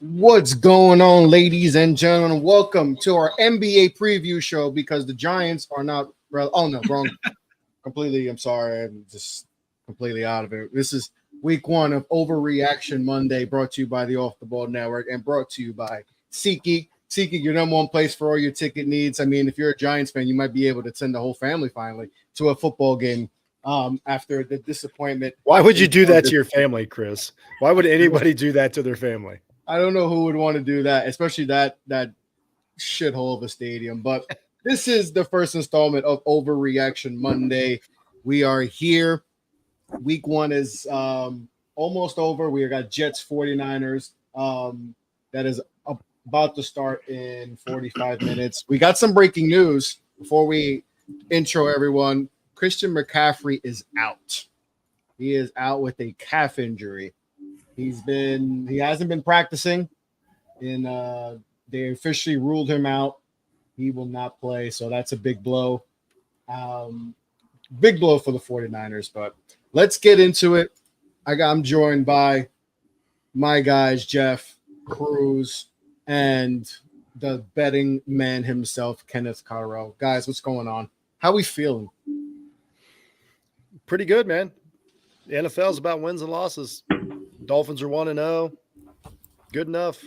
What's going on, ladies and gentlemen? Welcome to our NBA preview show because the Giants are not. Oh no, wrong. Completely. I'm sorry. I'm just completely out of it. This is week one of Overreaction Monday, brought to you by the Off the Ball Network and brought to you by SeatGeek. SeatGeek, your number one place for all your ticket needs. I mean, if you're a Giants fan, you might be able to send the whole family finally to a football game after the disappointment. Why would you do that to your family, Chris? Why would anybody do that to their family? I don't know who would want to do that, especially that shithole of a stadium. But this is the first installment of Overreaction Monday. We are here. Week one is almost over. We got Jets 49ers. That is about to start in 45 minutes. We got some breaking news before we intro everyone. Christian McCaffrey is out. He is out with a calf injury. He hasn't been practicing, and they officially ruled him out. He will not play, so that's a big blow. Big blow for the 49ers, but let's get into it. I'm joined by my guys, Jeff, Cruz, and the betting man himself, Kenneth Carrell. Guys, what's going on? How we feeling? Pretty good, man. The NFL is about wins and losses. Dolphins are 1-0. Good enough.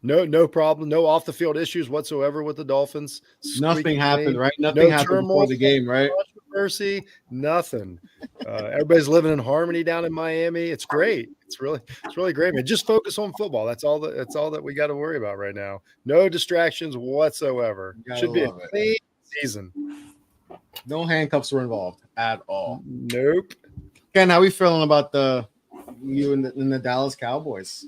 No problem. No off the field issues whatsoever with the Dolphins. Nothing happened, right? Nothing happened before the game, right? Controversy, nothing. Everybody's living in harmony down in Miami. It's great. It's really great, man. Just focus on football. That's all that we got to worry about right now. No distractions whatsoever. Should be a clean season. No handcuffs were involved at all. Nope. Ken, how we feeling about you and the Dallas Cowboys?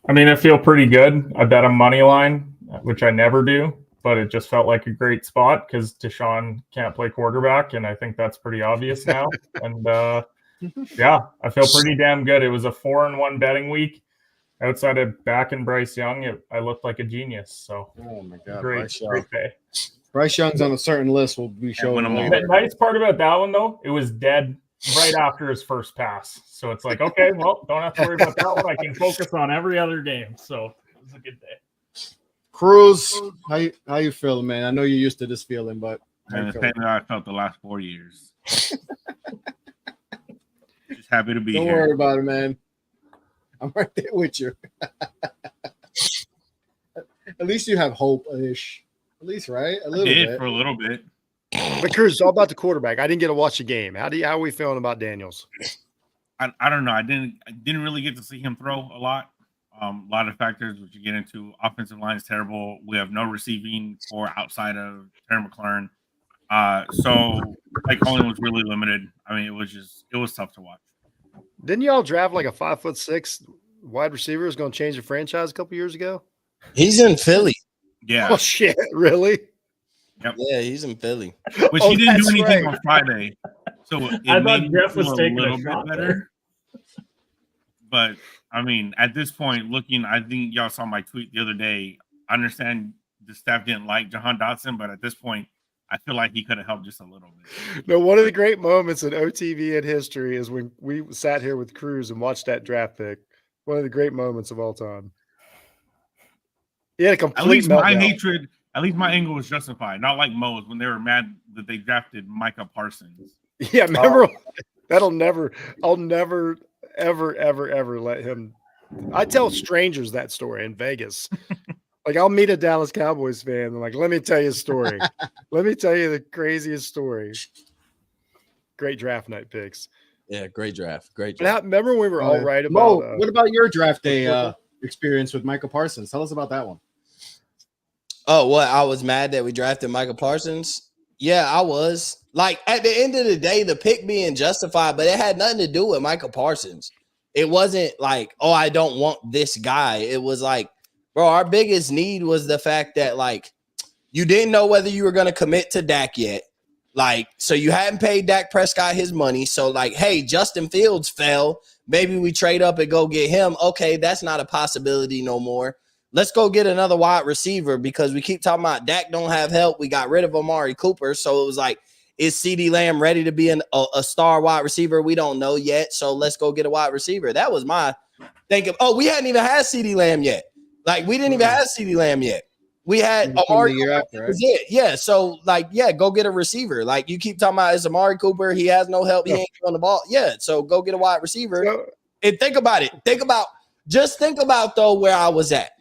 I mean, I feel pretty good. I bet a money line, which I never do, but it just felt like a great spot because Deshaun can't play quarterback, and I think that's pretty obvious now. And yeah, I feel pretty damn good. It was a 4-1 betting week. Outside of back and Bryce Young, I looked like a genius. So, oh my god, great day. Bryce Young's on a certain list. We'll be showing him. The nice part about that one, though, it was dead right after his first pass. So it's like, okay, well, don't have to worry about that one. I can focus on every other game. So it was a good day. Cruz, how you feeling, man? I know you're used to this feeling, but the same way I felt the last 4 years. Just happy to be here. Don't worry about it, man. I'm right there with you. At least you have hope-ish. At least, right? A little bit. For a little bit. But Cruz, it's all about the quarterback. I didn't get to watch the game. How are we feeling about Daniels? I don't know. I didn't really get to see him throw a lot. A lot of factors which you get into. Offensive line is terrible. We have no receiving core outside of Terry McLaurin. So Mike Holland was really limited. I mean, it was tough to watch. Didn't y'all draft like a 5'6" wide receiver who's going to change the franchise a couple years ago? He's in Philly. Yeah. Oh shit! Really? Yep. Yeah, he's in Philly. Which he didn't do anything on Friday, so I thought Jeff was taking a little bit better. But I mean, at this point, I think y'all saw my tweet the other day. I understand the staff didn't like Jahan Dotson, but at this point, I feel like he could have helped just a little bit. No, one of the great moments in OTBN history is when we sat here with Cruz and watched that draft pick. One of the great moments of all time. He had a complete At least my meltdown. hatred, at least my anger was justified. Not like Mo's when they were mad that they drafted Micah Parsons. Yeah, remember I'll never, ever let him. I tell strangers that story in Vegas. Like, I'll meet a Dallas Cowboys fan and like, let me tell you a story. Let me tell you the craziest story. Great draft night picks. Yeah, great draft. Remember when we were all right about Mo, what about your draft day experience with Micah Parsons? Tell us about that one. Oh, what? I was mad that we drafted Micah Parsons. Yeah, I was. Like, at the end of the day, the pick being justified, but it had nothing to do with Micah Parsons. It wasn't like, oh, I don't want this guy. It was like, bro, our biggest need was the fact that, like, you didn't know whether you were going to commit to Dak yet. Like, so you hadn't paid Dak Prescott his money. So, like, hey, Justin Fields fell. Maybe we trade up and go get him. Okay, that's not a possibility no more. Let's go get another wide receiver because we keep talking about Dak don't have help. We got rid of Amari Cooper. So it was like, is CeeDee Lamb ready to be a star wide receiver? We don't know yet. So let's go get a wide receiver. That was my We hadn't even had CeeDee Lamb yet. Like, we didn't even have CeeDee Lamb yet. We had Amari the year Cooper. after, right? Was it. Yeah. So, like, yeah, go get a receiver. Like, you keep talking about it's Amari Cooper. He has no help. He ain't on the ball. Yeah. So go get a wide receiver. And think about it. Think about though where I was at.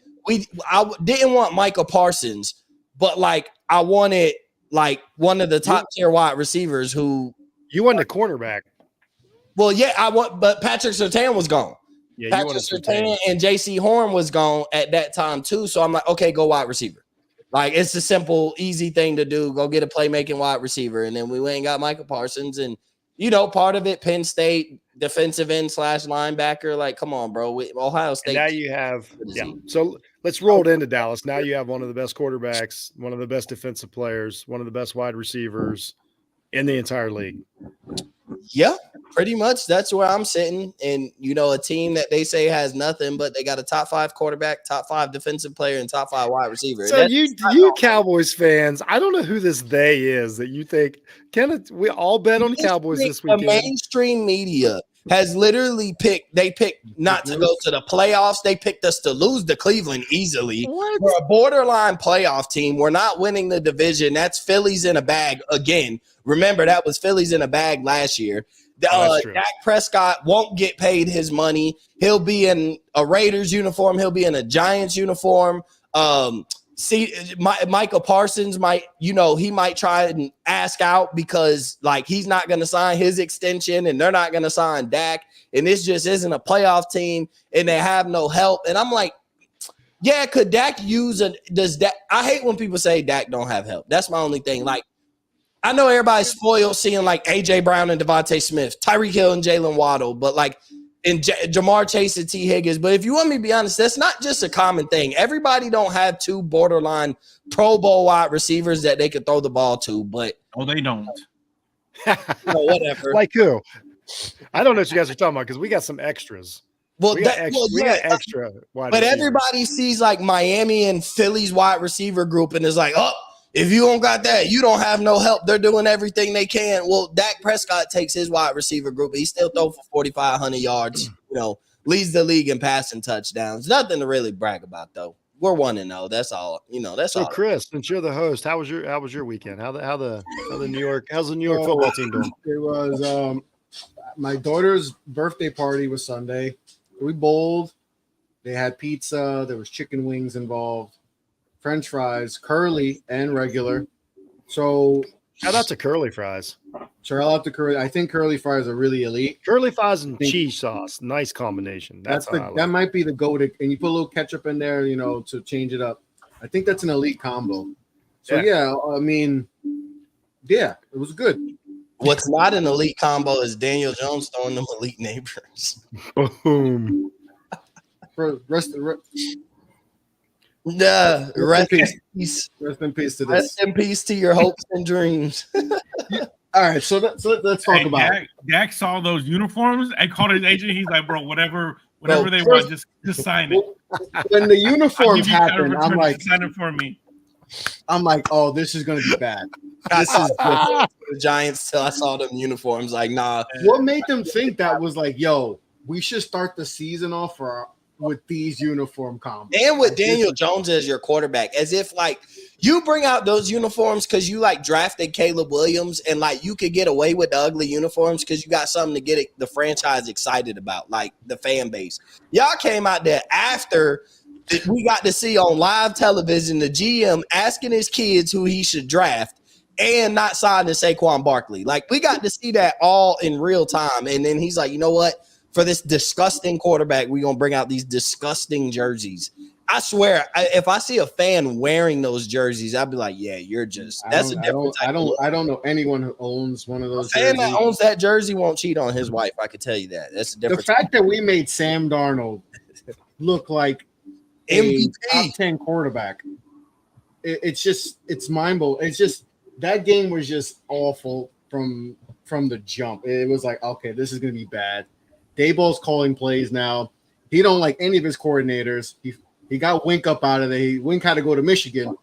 I didn't want Micah Parsons, but like I wanted like one of the top tier wide receivers who you wanted a cornerback. Well, yeah, but Patrick Surtain was gone. Yeah, Patrick Surtain and JC Horn was gone at that time too. So I'm like, okay, go wide receiver. Like, it's a simple, easy thing to do. Go get a playmaking wide receiver. And then we went and got Micah Parsons. And, you know, part of it, Penn State defensive end / linebacker. Like, come on, bro. Ohio State. And now you have, So let's roll it into Dallas. Now you have one of the best quarterbacks, one of the best defensive players, one of the best wide receivers in the entire league. Yeah, pretty much. That's where I'm sitting. And, you know, a team that they say has nothing, but they got a top 5 quarterback, top 5 defensive player, and top 5 wide receiver. So you Cowboys fans, I don't know who this they is that you think we all bet on the Cowboys this weekend. The mainstream media has literally picked not to go to the playoffs. They picked us to lose to Cleveland easily. What? We're a borderline playoff team. We're not winning the division. That's Phillies in a bag again. Remember, that was Phillies in a bag last year. Dak Prescott won't get paid his money. He'll be in a Raiders uniform. He'll be in a Giants uniform. Micah Parsons he might try and ask out because like he's not going to sign his extension and they're not going to sign Dak. And this just isn't a playoff team and they have no help. And I'm like, yeah, could Dak does Dak? I hate when people say Dak don't have help. That's my only thing. Like, I know everybody's spoiled seeing like AJ Brown and Devontae Smith, Tyreek Hill and Jalen Waddle, but like in Jamar Chase and T. Higgins. But if you want me to be honest, that's not just a common thing. Everybody don't have 2 borderline Pro Bowl wide receivers that they could throw the ball to, but they don't. Whatever. Like who? I don't know what you guys are talking about because we got some extras. Well, we got extra wide but receivers. Everybody sees like Miami and Philly's wide receiver group and is like, oh, if you don't got that, you don't have no help. They're doing everything they can. Well, Dak Prescott takes his wide receiver group. He still throw for 4,500 yards, leads the league in passing touchdowns. Nothing to really brag about, though. We're 1-0. That's all. That's all. So, Chris, since you're the host, how was your weekend? How's the New York football team doing? It was my daughter's birthday party was Sunday. We bowled. They had pizza. There was chicken wings involved. French fries, curly and regular. So shout out to curly fries. Shout out to curly. I think curly fries are really elite. Curly fries and cheese sauce, nice combination. That might be the go-to, and you put a little ketchup in there, to change it up. I think that's an elite combo. So it was good. What's not an elite combo is Daniel Jones throwing them elite neighbors. Boom. Rest in peace to this. Rest in peace to your hopes and dreams. All right, so let's talk about it. Dak saw those uniforms and called his agent. He's like, bro, whatever they want, just sign it. When the uniforms happen, I'm like, sign it for me. I'm like, oh, this is gonna be bad. This is the Giants till I saw them uniforms. Like, nah. What made them think that was like, yo, we should start the season off with these uniform combos and with Daniel Jones as your quarterback, as if like you bring out those uniforms because you like drafted Caleb Williams and like you could get away with the ugly uniforms because you got something to get the franchise excited about, like the fan base. Y'all came out there after we got to see on live television the GM asking his kids who he should draft and not signing Saquon Barkley. Like, we got to see that all in real time. And then he's like, you know what? For this disgusting quarterback, we're going to bring out these disgusting jerseys. I swear, if I see a fan wearing those jerseys, I'd be like, yeah, you're just – that's a different type I don't know anyone who owns one of those jerseys. A fan that owns that jersey won't cheat on his wife. I could tell you that. That's a different – the fact that we made Sam Darnold look like a top 10 quarterback, it's mind-blowing. It's just – that game was just awful from the jump. It was like, okay, this is going to be bad. Daboll's calling plays now. He don't like any of his coordinators. He got Wink up out of there. Wink had to go to Michigan.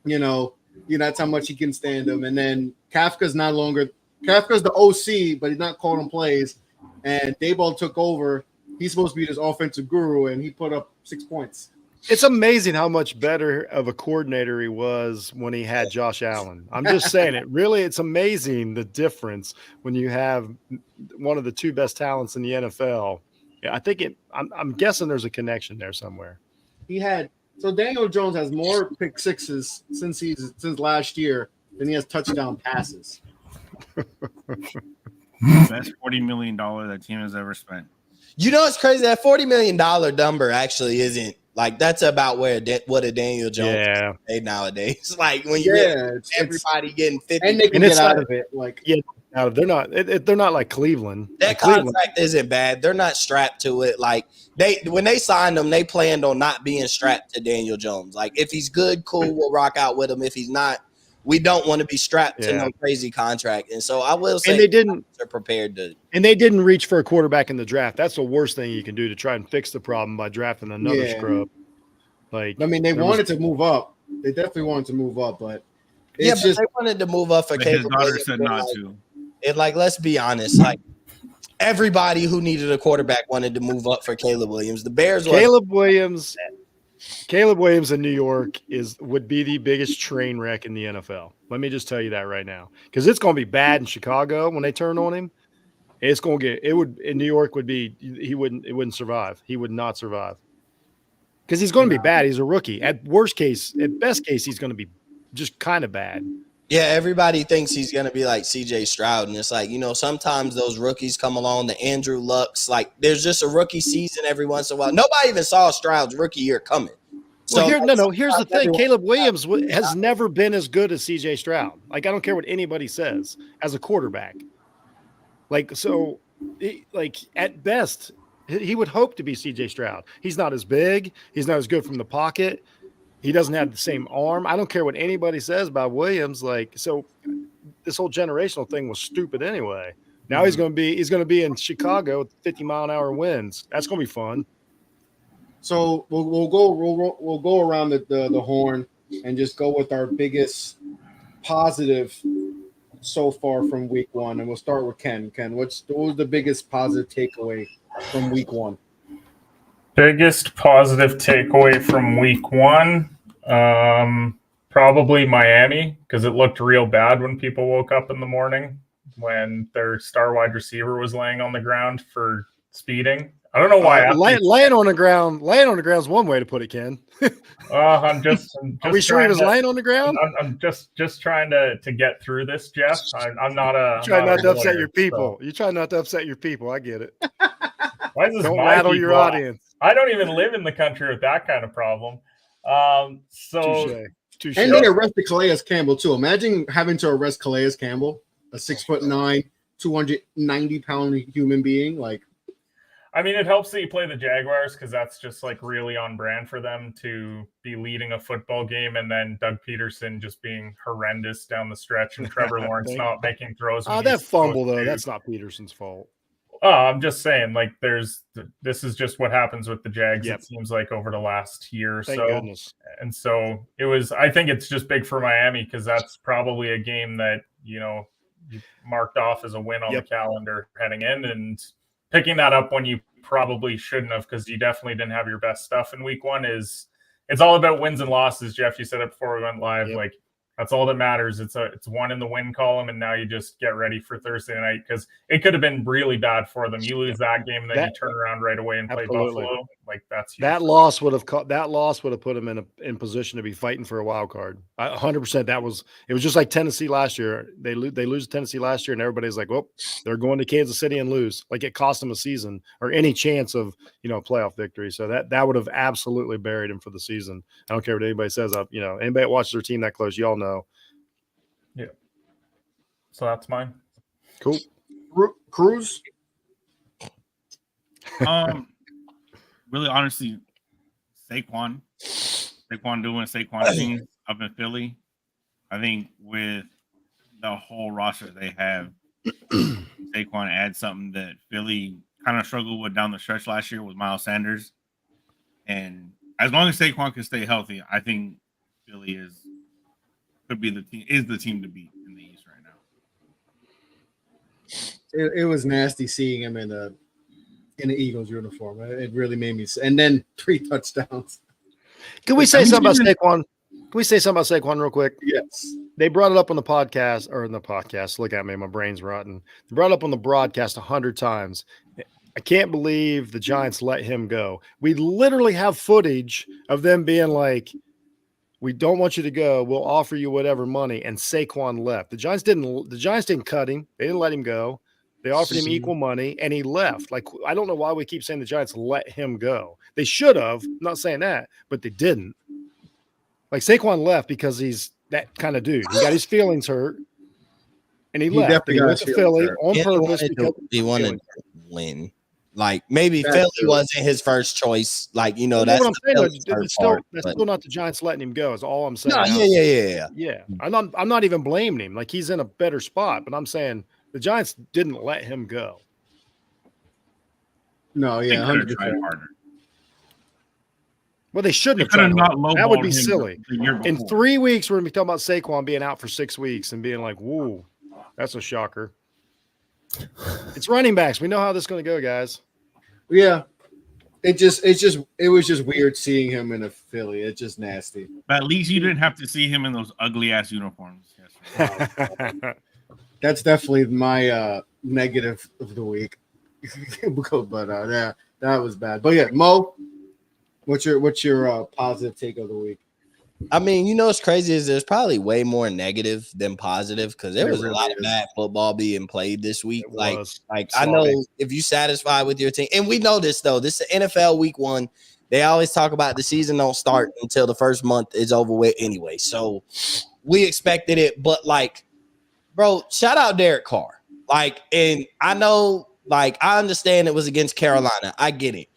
That's how much he can stand him. And then Kafka's the OC, but he's not calling plays. And Daboll took over, he's supposed to be this offensive guru, and he put up 6 points. It's amazing how much better of a coordinator he was when he had Josh Allen. I'm just saying it. Really, it's amazing the difference when you have one of the two best talents in the NFL. Yeah, I think I'm guessing there's a connection there somewhere. So Daniel Jones has more pick sixes since last year than he has touchdown passes. Best $40 million that team has ever spent. You know, it's crazy. That $40 million number actually isn't like that's about what a Daniel Jones is paid nowadays. Like when you everybody getting 50, and they can get out of it. Like they're not like Cleveland. That contract isn't bad. They're not strapped to it. Like when they signed him, they planned on not being strapped to Daniel Jones. Like if he's good, cool, we'll rock out with him. If he's not, we don't want to be strapped to no crazy contract. And so I will say, they're prepared to. And they didn't reach for a quarterback in the draft. That's the worst thing you can do to try and fix the problem by drafting another scrub. Like, I mean, they wanted to move up. They definitely wanted to move up, but they wanted to move up for His daughter said not to. And like, let's be honest, like everybody who needed a quarterback wanted to move up for Caleb Williams. The Bears. Caleb Williams in New York would be the biggest train wreck in the NFL. Let me just tell you that right now, because it's going to be bad in Chicago when they turn on him. It's going to in New York it wouldn't survive. He would not survive because he's going to be bad. He's a rookie. At best case, he's going to be just kind of bad. Yeah, everybody thinks he's going to be like C.J. Stroud, and it's like, sometimes those rookies come along, the Andrew Lucks, like there's just a rookie season every once in a while. Nobody even saw Stroud's rookie year coming. So here's the thing. Caleb Williams has never been as good as C.J. Stroud. Like, I don't care what anybody says as a quarterback. At best, he would hope to be C.J. Stroud. He's not as big. He's not as good from the pocket. He doesn't have the same arm. I don't care what anybody says about Williams. So this whole generational thing was stupid anyway. Now he's going to be in Chicago with 50-mile-an-hour winds. That's going to be fun. So we'll go around the horn and just go with our biggest positive so far from week one, and we'll start with Ken. Ken, what was the biggest positive takeaway from week one? Biggest positive takeaway from week one, probably Miami, because it looked real bad when people woke up in the morning when their star wide receiver was laying on the ground for speeding. I don't know why. Laying on the ground is one way to put it, Ken. I'm just Are we sure he was laying on the ground? I'm just trying to get through this, Jeff. I'm not a. You try not to upset your people. You try not to upset your people. I get it. Why is this Don't rattle your audience. I don't even live in the country with that kind of problem. Touche. And they arrested Calais Campbell too. Imagine having to arrest Calais Campbell, a 6'9", 290-pound human being. Like, I mean, it helps that you play the Jaguars because that's just like really on brand for them to be leading a football game, and then Doug Peterson just being horrendous down the stretch and Trevor Lawrence not making throws. That fumble though, that's not Peterson's fault. I'm just saying, like, this is just what happens with the Jags. Yep. It seems like over the last year or Thank so. Goodness. And so I think it's just big for Miami because that's probably a game that, you marked off as a win on the calendar heading in, and picking that up when you probably shouldn't have, because you definitely didn't have your best stuff in week one. It's all about wins and losses. Jeff, you said it before we went live. Like, that's all that matters. It's one in the win column, and now you just get ready for Thursday night because it could have been really bad for them. You lose that game, and then you turn around right away and play Buffalo. Like, that's huge. That loss would have put them in position to be fighting for a wild card. 100%. It was just like Tennessee last year. They lose Tennessee last year, and everybody's like, "Well, they're going to Kansas City and lose." Like, it cost them a season or any chance of playoff victory. So that would have absolutely buried him for the season. I don't care what anybody says. Anybody that watches their team that close, y'all know. Yeah. So that's mine. Cool. Cruz. Really, honestly, Saquon doing Saquon things up in Philly. I think with the whole roster they have, Saquon adds something that Philly kind of struggled with down the stretch last year with Miles Sanders. And as long as Saquon can stay healthy, I think Philly could be the team to beat in the East right now. It was nasty seeing him in a in the Eagles uniform. It really made me. And then 3 touchdowns. Can we say something about Saquon? Can we say something about Saquon real quick? Yes. They brought it up on the podcast or in the podcast. Look at me. My brain's rotten. They brought it up on the broadcast 100 times. I can't believe the Giants let him go. We literally have footage of them being like, we don't want you to go. We'll offer you whatever money. And Saquon left. The Giants didn't cut him. They didn't let him go. They offered him equal money and he left. Like, I don't know why we keep saying the Giants let him go. They should have. I'm not saying that, but they didn't. Like, Saquon left because he's that kind of dude. He got his feelings hurt and he left. Definitely He went to Philly on purpose because he wanted to win. Like, maybe Philly wasn't his first choice. Like, you know, that's that's what I'm saying. It's still not the Giants letting him go. Is all I'm saying. No, yeah. I'm not even blaming him. Like, he's in a better spot, but I'm saying the Giants didn't let him go. No, yeah, 100%. Harder. Well, they shouldn't have tried harder. That would be silly. In 3 weeks, we're going to be talking about Saquon being out for 6 weeks and being like, "Whoa, that's a shocker." It's running backs. We know how this is going to go, guys. Yeah. It was just weird seeing him in a Philly. It's just nasty. But at least you didn't have to see him in those ugly ass uniforms. Yes. That's definitely my negative of the week. But yeah, that was bad. But yeah, Mo, what's your positive take of the week? I mean, you know what's crazy is there's probably way more negative than positive because there was a lot of bad football being played this week. Like I know if you satisfied with your team, and we know this though, this is NFL week 1. They always talk about the season don't start until the first month is over with anyway. So we expected it, but like, bro, shout out Derek Carr. Like, and I know, like, I understand it was against Carolina. I get it.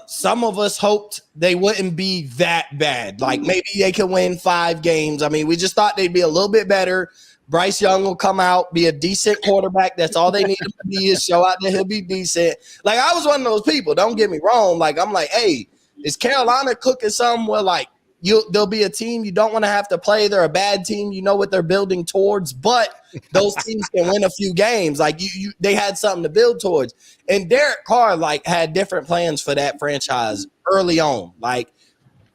Some of us hoped they wouldn't be that bad. Like, maybe they could win 5 games. I mean, we just thought they'd be a little bit better. Bryce Young will come out, be a decent quarterback. That's all they need him to be, is show out that he'll be decent. Like, I was one of those people. Don't get me wrong. Like, I'm like, hey, is Carolina cooking something where, like, there'll be a team you don't want to have to play. They're a bad team. You know what they're building towards, but those teams can win a few games. Like they had something to build towards. And Derek Carr, like, had different plans for that franchise early on. Like,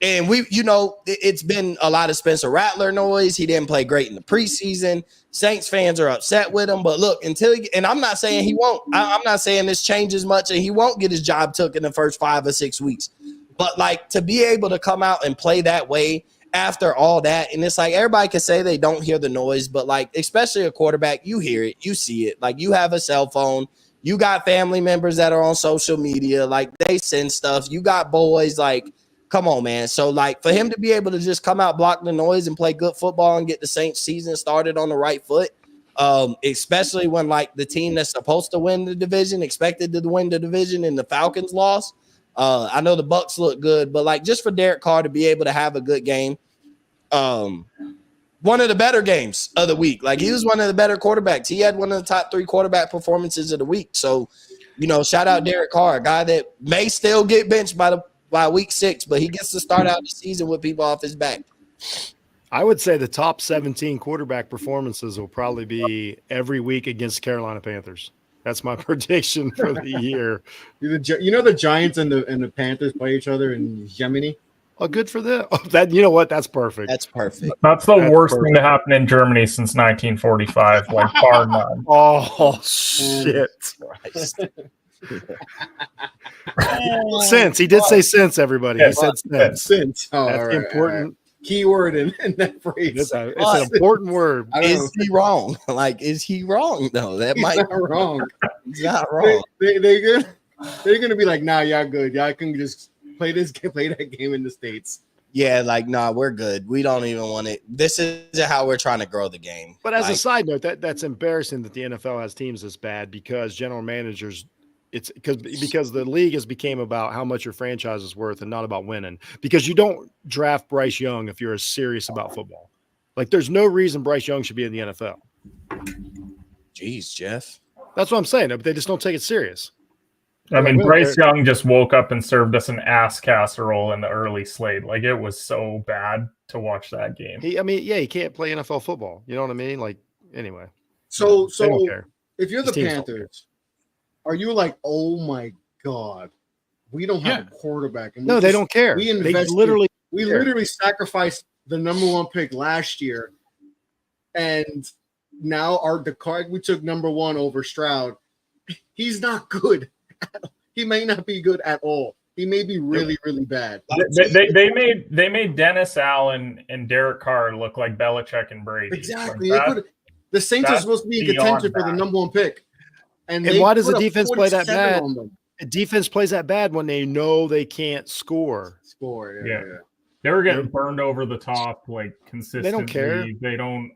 and it's been a lot of Spencer Rattler noise. He didn't play great in the preseason. Saints fans are upset with him, but look, and I'm not saying he won't, I'm not saying this changes much and he won't get his job took in the first 5 or 6 weeks. But, like, to be able to come out and play that way after all that, and it's like everybody can say they don't hear the noise, but, like, especially a quarterback, you hear it, you see it. Like, you have a cell phone, you got family members that are on social media, like, they send stuff, you got boys, like, come on, man. So, like, for him to be able to just come out, block the noise, and play good football and get the Saints season started on the right foot, especially when, like, the team that's supposed to win the division, expected to win the division, and the Falcons lost. I know the Bucks look good, but, like, just for Derek Carr to be able to have a good game, one of the better games of the week. Like, he was one of the better quarterbacks. He had one of the top 3 quarterback performances of the week. So, shout out Derek Carr, a guy that may still get benched by week 6, but he gets to start out the season with people off his back. I would say the top 17 quarterback performances will probably be every week against Carolina Panthers. That's my prediction for the year. The Giants and the Panthers play each other in Gemini. Oh, good for them. Oh, you know what? That's perfect. That's perfect. That's the worst thing to happen in Germany since 1945, like bar none. Oh, shit. Since. He did say since, everybody. He said since. Since. Oh, that's the important keyword in that phrase. It's an important word. Is he wrong? Like, is he wrong? No, that might not wrong. He's not wrong. They're gonna be like, nah, y'all good. Y'all can just play that game in the States. Yeah, like, nah, we're good. We don't even want it. This is how we're trying to grow the game. But as a side note, that's embarrassing that the NFL has teams this bad because general managers. It's because the league has became about how much your franchise is worth and not about winning. Because you don't draft Bryce Young if you're serious about football. Like, there's no reason Bryce Young should be in the NFL. Jeez, Jeff. That's what I'm saying. But they just don't take it serious. I mean, Bryce Young just woke up and served us an ass casserole in the early slate. Like, it was so bad to watch that game. He can't play NFL football. You know what I mean? Like, anyway. So if you're the Panthers, are you like, oh my God, we don't have a quarterback. And No, they don't care. We They invested, literally we care. literally sacrificed the number 1 pick last year, and now the card we took number 1 over Stroud. He's not good. He may not be good at all. He may be really, really bad. They made Dennis Allen and Derek Carr look like Belichick and Brady. Exactly. Like the Saints are supposed to be in contention for the number 1 pick. And why does the defense play that 47 bad? on them. The defense plays that bad when they know they can't score. Yeah. They were getting burned over the top like consistently. They don't care. They don't.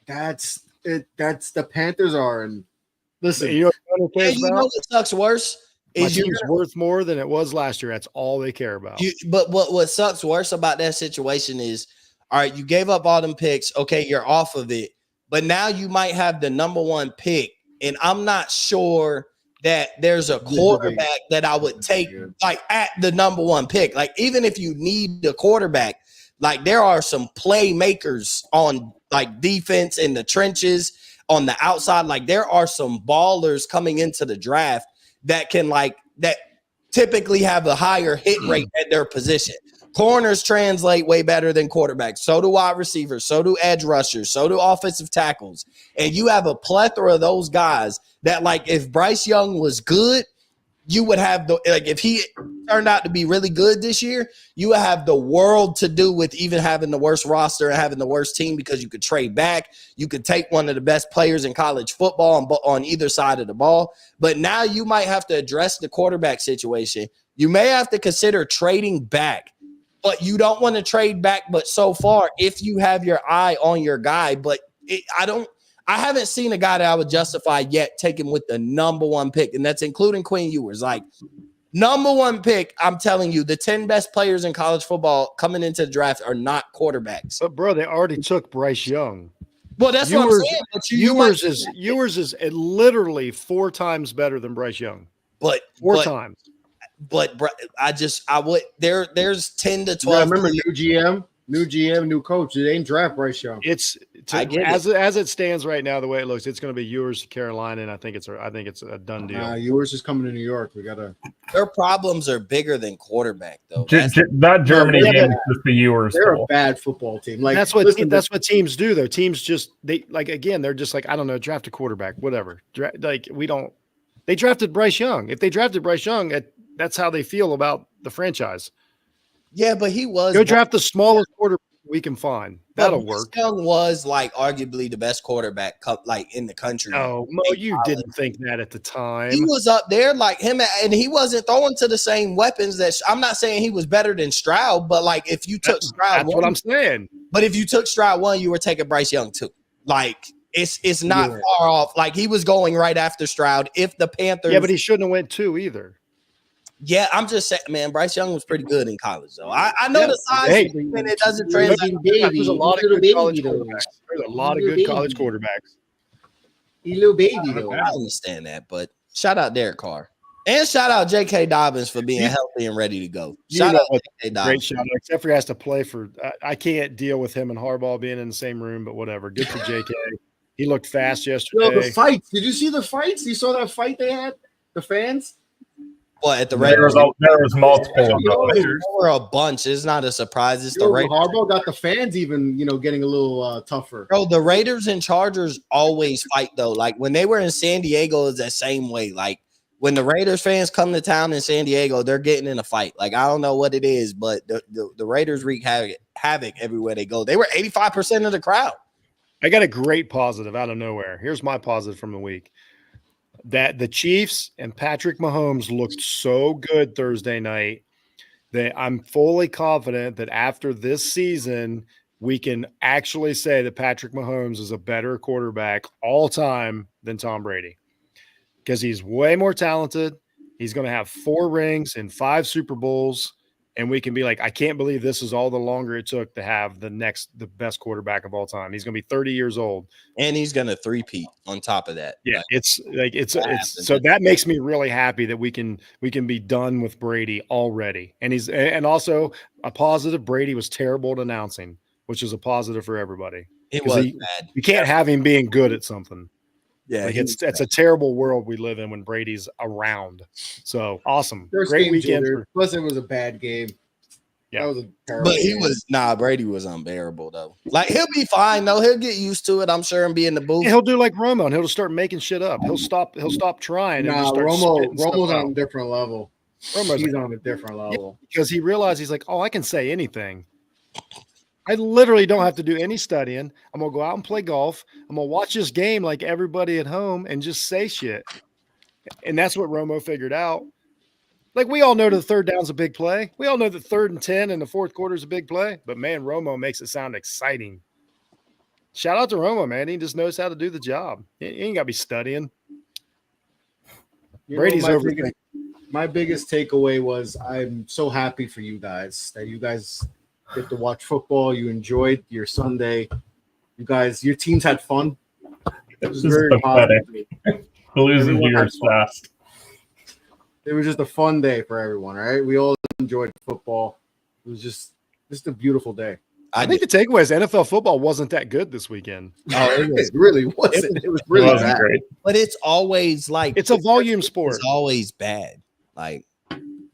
That's it. That's the Panthers are. And listen, You know what sucks worse? My team's worth more than it was last year. That's all they care about. But what sucks worse about that situation is, all right, you gave up all them picks. Okay, you're off of it. But now you might have the number 1 pick. And I'm not sure that there's a quarterback that I would take like at the number 1 pick. Like, even if you need a quarterback, like there are some playmakers on like defense in the trenches on the outside. Like there are some ballers coming into the draft that can that typically have a higher hit rate at their position. Corners translate way better than quarterbacks. So do wide receivers. So do edge rushers. So do offensive tackles. And you have a plethora of those guys that, like, if Bryce Young was good, you would have if he turned out to be really good this year, you would have the world to do with even having the worst roster and having the worst team, because you could trade back. You could take one of the best players in college football on either side of the ball. But now you might have to address the quarterback situation. You may have to consider trading back, but you don't want to trade back. But so far, if you have your eye on your guy, I haven't seen a guy that I would justify yet taking with the number 1 pick, and that's including Quinn Ewers. Like, number 1 pick, I'm telling you, the 10 best players in college football coming into the draft are not quarterbacks. But, bro, they already took Bryce Young. Well, that's what I'm saying. But Ewers is literally 4 times better than Bryce Young. But 4 times. But there's 10 to 12. Remember, new GM, new coach. They ain't draft Bryce Young. As it stands right now, the way it looks, it's going to be Ewers to Carolina, and I think it's a done deal. Ewers is coming to New York. We gotta. Their problems are bigger than quarterback, though. That Germany game is just the Ewers. They're a bad football team. Like, that's what teams do, though. Teams just they're just like, I don't know, draft a quarterback, whatever. They drafted Bryce Young. If they drafted Bryce Young, that's how they feel about the franchise. Yeah, but he was. Go draft the smallest quarterback we can find. That'll work. Young was like arguably the best quarterback like in the country. Oh, Mo, you didn't think that at the time. He was up there like him, and he wasn't throwing to the same weapons that I'm not saying he was better than Stroud, but like if you took Stroud, that's what I'm saying. But if you took Stroud 1, you were taking Bryce Young 2. Like it's not far off. Like he was going right after Stroud. If the Panthers, but he shouldn't have went 2 either. Yeah, I'm just saying, man, Bryce Young was pretty good in college, though. I know the size and it doesn't translate. There's a lot of good college quarterbacks. There's a lot of good college quarterbacks. He little baby, though. I understand that, but shout out Derek Carr. And shout out J.K. Dobbins for being healthy and ready to go. Shout out J.K. Dobbins. Great shout out, except for he has to play for I can't deal with him and Harbaugh being in the same room, but whatever. Good for J.K. He looked fast yesterday. The fights. Did you see the fights? You saw that fight they had? The fans? Well, at the Raiders, there was multiple. There were a bunch. It's not a surprise. It's the Raiders. Harbaugh got the fans even, getting a little tougher. Bro, the Raiders and Chargers always fight, though. Like, when they were in San Diego, it's that same way. Like, when the Raiders fans come to town in San Diego, they're getting in a fight. Like, I don't know what it is, but the Raiders wreak havoc everywhere they go. They were 85% of the crowd. I got a great positive out of nowhere. Here's my positive from the week. That the Chiefs and Patrick Mahomes looked so good Thursday night that I'm fully confident that after this season, we can actually say that Patrick Mahomes is a better quarterback all time than Tom Brady, because he's way more talented. He's going to have 4 rings and 5 Super Bowls. And we can be like, I can't believe this is all the longer it took to have the best quarterback of all time. He's going to be 30 years old. And he's going to three-peat on top of that. Yeah, it's so that makes me really happy that we can be done with Brady already. And also a positive, Brady was terrible at announcing, which is a positive for everybody. It was bad. You can't have him being good at something. Yeah, Like it's a terrible world we live in when Brady's around. So awesome. First Great game weekend. jitter. Plus, it was a bad game. Yeah. That was a terrible But he game. was Brady was unbearable though. Like he'll be fine though. He'll get used to it, I'm sure, and be in the booth. He'll do like Romo and he'll just start making shit up. He'll stop trying and just start spitting stuff Romo's out. on a different level. He's on a different level. Because he realized he's like, oh, I can say anything. I literally don't have to do any studying. I'm gonna go out and play golf. I'm gonna watch this game like everybody at home and just say shit. And that's what Romo figured out. Like we all know the third down's a big play. We all know that 3rd and 10 in the fourth quarter is a big play. But man, Romo makes it sound exciting. Shout out to Romo, man. He just knows how to do the job. He ain't gotta be studying. Brady's over. My biggest takeaway was I'm so happy for you guys that you guys get to watch football. You enjoyed your Sunday. You guys, your teams had fun. It was very positive. Losing years fast. It was just a fun day for everyone, right? We all enjoyed football. It was just a beautiful day. I think the takeaway is NFL football wasn't that good this weekend. Oh, it really wasn't. It was really bad. Great. But it's always like it's a volume sport. It's always bad. Like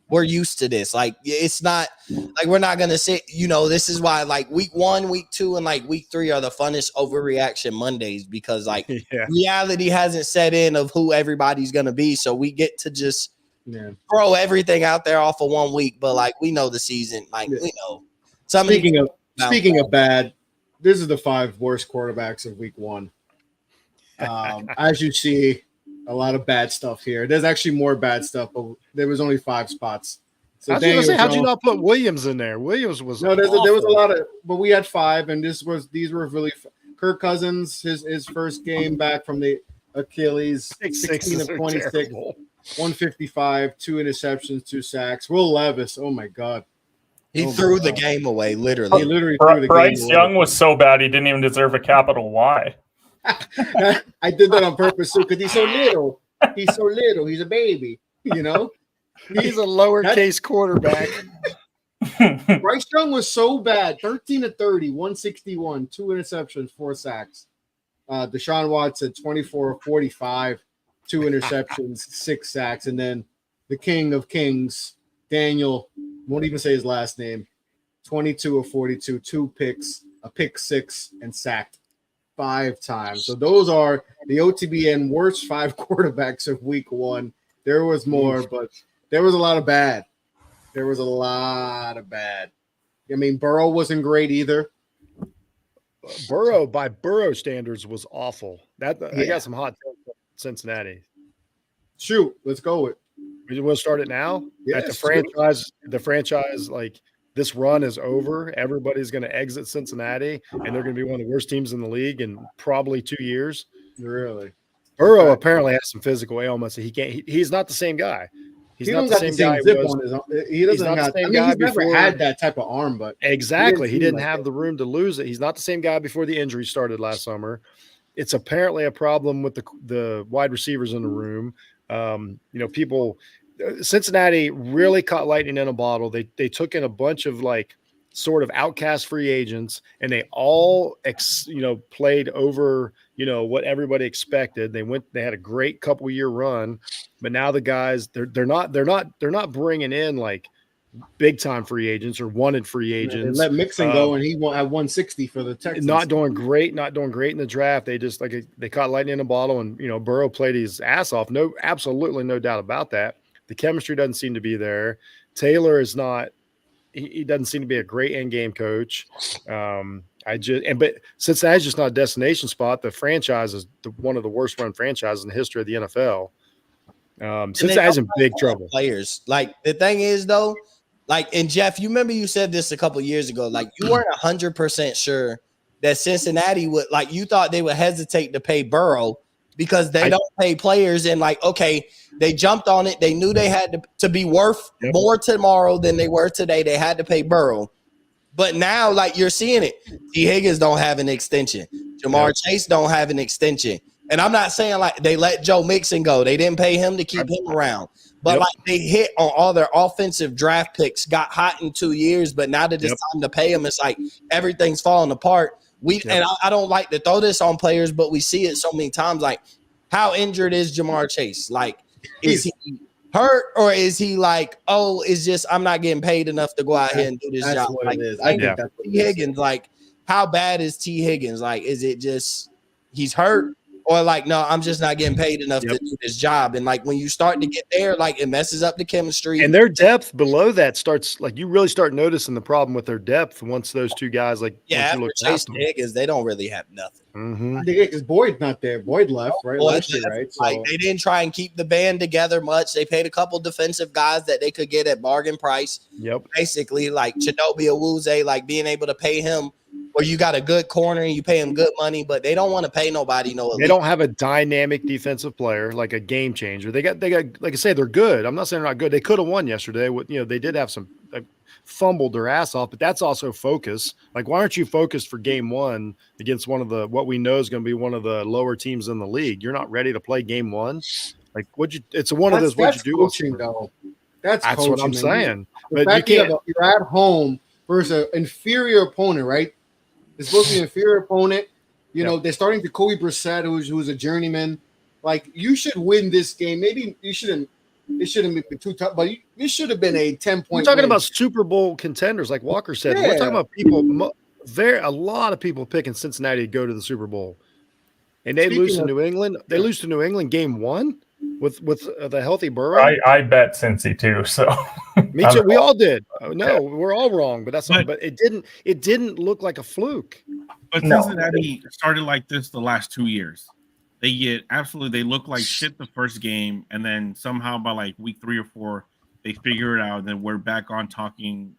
we're used to this. Like it's not like we're not gonna say, this is why like week 1, week 2, and like week 3 are the funnest overreaction Mondays because like reality hasn't set in of who everybody's gonna be. So we get to just throw everything out there off of 1 week, but like we know the season, like we know. Speaking of bad, this is the 5 worst quarterbacks of week 1. As you see, a lot of bad stuff here. There's actually more bad stuff, but there was only 5 spots. So I was going to say, how'd you not put Williams in there? Williams was there was a lot of, but we had 5, and these were really Kirk Cousins, his first game back from the Achilles, 16 of 26, terrible. 155, 2 interceptions, 2 sacks. Will Levis, oh my God. He threw the game away, literally. He literally threw the Bryce game Young away. was so bad he didn't even deserve a capital Y. I did that on purpose too, because he's so little. He's so little. He's a baby, He's a lowercase quarterback. Bryce Young was so bad. 13 of 30, 161, 2 interceptions, 4 sacks. Deshaun Watson, 24 of 45, 2 interceptions, 6 sacks. And then the king of kings, Daniel, won't even say his last name, 22 of 42, 2 picks, a pick 6, and sacked 5 times. So those are the OTBN worst 5 quarterbacks of week 1. There was more, but there was a lot of bad. I mean, Burrow wasn't great either. Burrow, by Burrow standards, was awful. I got some hot takes on Cincinnati. Shoot, let's go with. We want to start it now? Yes, the franchise, like this run is over. Everybody's going to exit Cincinnati, and they're going to be one of the worst teams in the league in probably 2 years. Really? Burrow apparently has some physical ailments. So he's not the same guy. He's not the same guy. He doesn't have. I mean, he's never had that type of arm, but exactly, he didn't have the room to lose it. He's not the same guy before the injury started last summer. It's apparently a problem with the wide receivers in the room. Cincinnati really caught lightning in a bottle. They took in a bunch of like sort of outcast free agents, and they all played over what everybody expected. They had a great couple year run, but now the guys they're not bringing in like big time free agents or wanted free agents. They let Mixon go, and he won at 160 for the Texans. Not doing great in the draft. They just they caught lightning in a bottle, and Burrow played his ass off. Absolutely no doubt about that. The chemistry doesn't seem to be there. Taylor is not. He doesn't seem to be a great end game coach. But Cincinnati's just not a destination spot. The franchise is one of the worst run franchises in the history of the NFL. Cincinnati's in big trouble. Players, like the thing is though, like, and Jeff, you remember you said this a couple years ago, like you weren't 100% sure that Cincinnati would, like, you thought they would hesitate to pay Burrow because they don't pay players, and like, okay, they jumped on it. They knew they had to be worth more tomorrow than they were today. They had to pay Burrow. But now, like, you're seeing it. T. Higgins don't have an extension. Jamar Chase don't have an extension. And I'm not saying like they let Joe Mixon go. They didn't pay him to keep him around. But like they hit on all their offensive draft picks, got hot in 2 years, but now that it's time to pay them, it's like everything's falling apart. And I don't like to throw this on players, but we see it so many times. Like how injured is Jamar Chase? Like, is he hurt, or is he like, oh, it's just I'm not getting paid enough to go out here and do this That's job? what Like, it is. I think that's what T. Higgins, like, how bad is T. Higgins? Like, is it just he's hurt? Or like, no, I'm just not getting paid enough to do this job. And like when you start to get there, like it messes up the chemistry. And their depth below that starts like you really start noticing the problem with their depth once those two guys once you look Chase past them. Higgins, they don't really have nothing. Mm-hmm. Because Boyd's not there. Boyd left, right? Last year, right? So Like they didn't try and keep the band together much. They paid a couple defensive guys that they could get at bargain price. Yep. Basically, like Chidobe Awuzie, like being able to pay him, or you got a good corner and you pay him good money, but they don't want to pay nobody. They don't have a dynamic defensive player, like a game changer. They got, like I say, they're good. I'm not saying they're not good. They could have won yesterday. They did have some fumbled their ass off, but that's also focus. Like, why aren't you focused for game one against what we know is going to be one of the lower teams in the league? You're not ready to play game one. Like, it's one of those. What'd you do? Coaching, though. That's coaching, what I'm saying. But you can't. You're at home versus an inferior opponent, right? It's supposed to be an inferior opponent. You know, they're starting to Kobe Brissett, who's a journeyman. Like, you should win this game. Maybe you shouldn't. It shouldn't be too tough, but it should have been a 10-point. We're talking about Super Bowl contenders, like Walker said. We're talking about people. A lot of people picking Cincinnati to go to the Super Bowl, and they lose to New England. They lose to New England game one with the healthy Burrow. I bet Cincy too. So me too. We all did. No, we're all wrong, but but it didn't look like a fluke. But Cincinnati started like this the last 2 years. They look like shit the first game, and then somehow by like week 3 or 4, they figure it out. And then we're back on talking.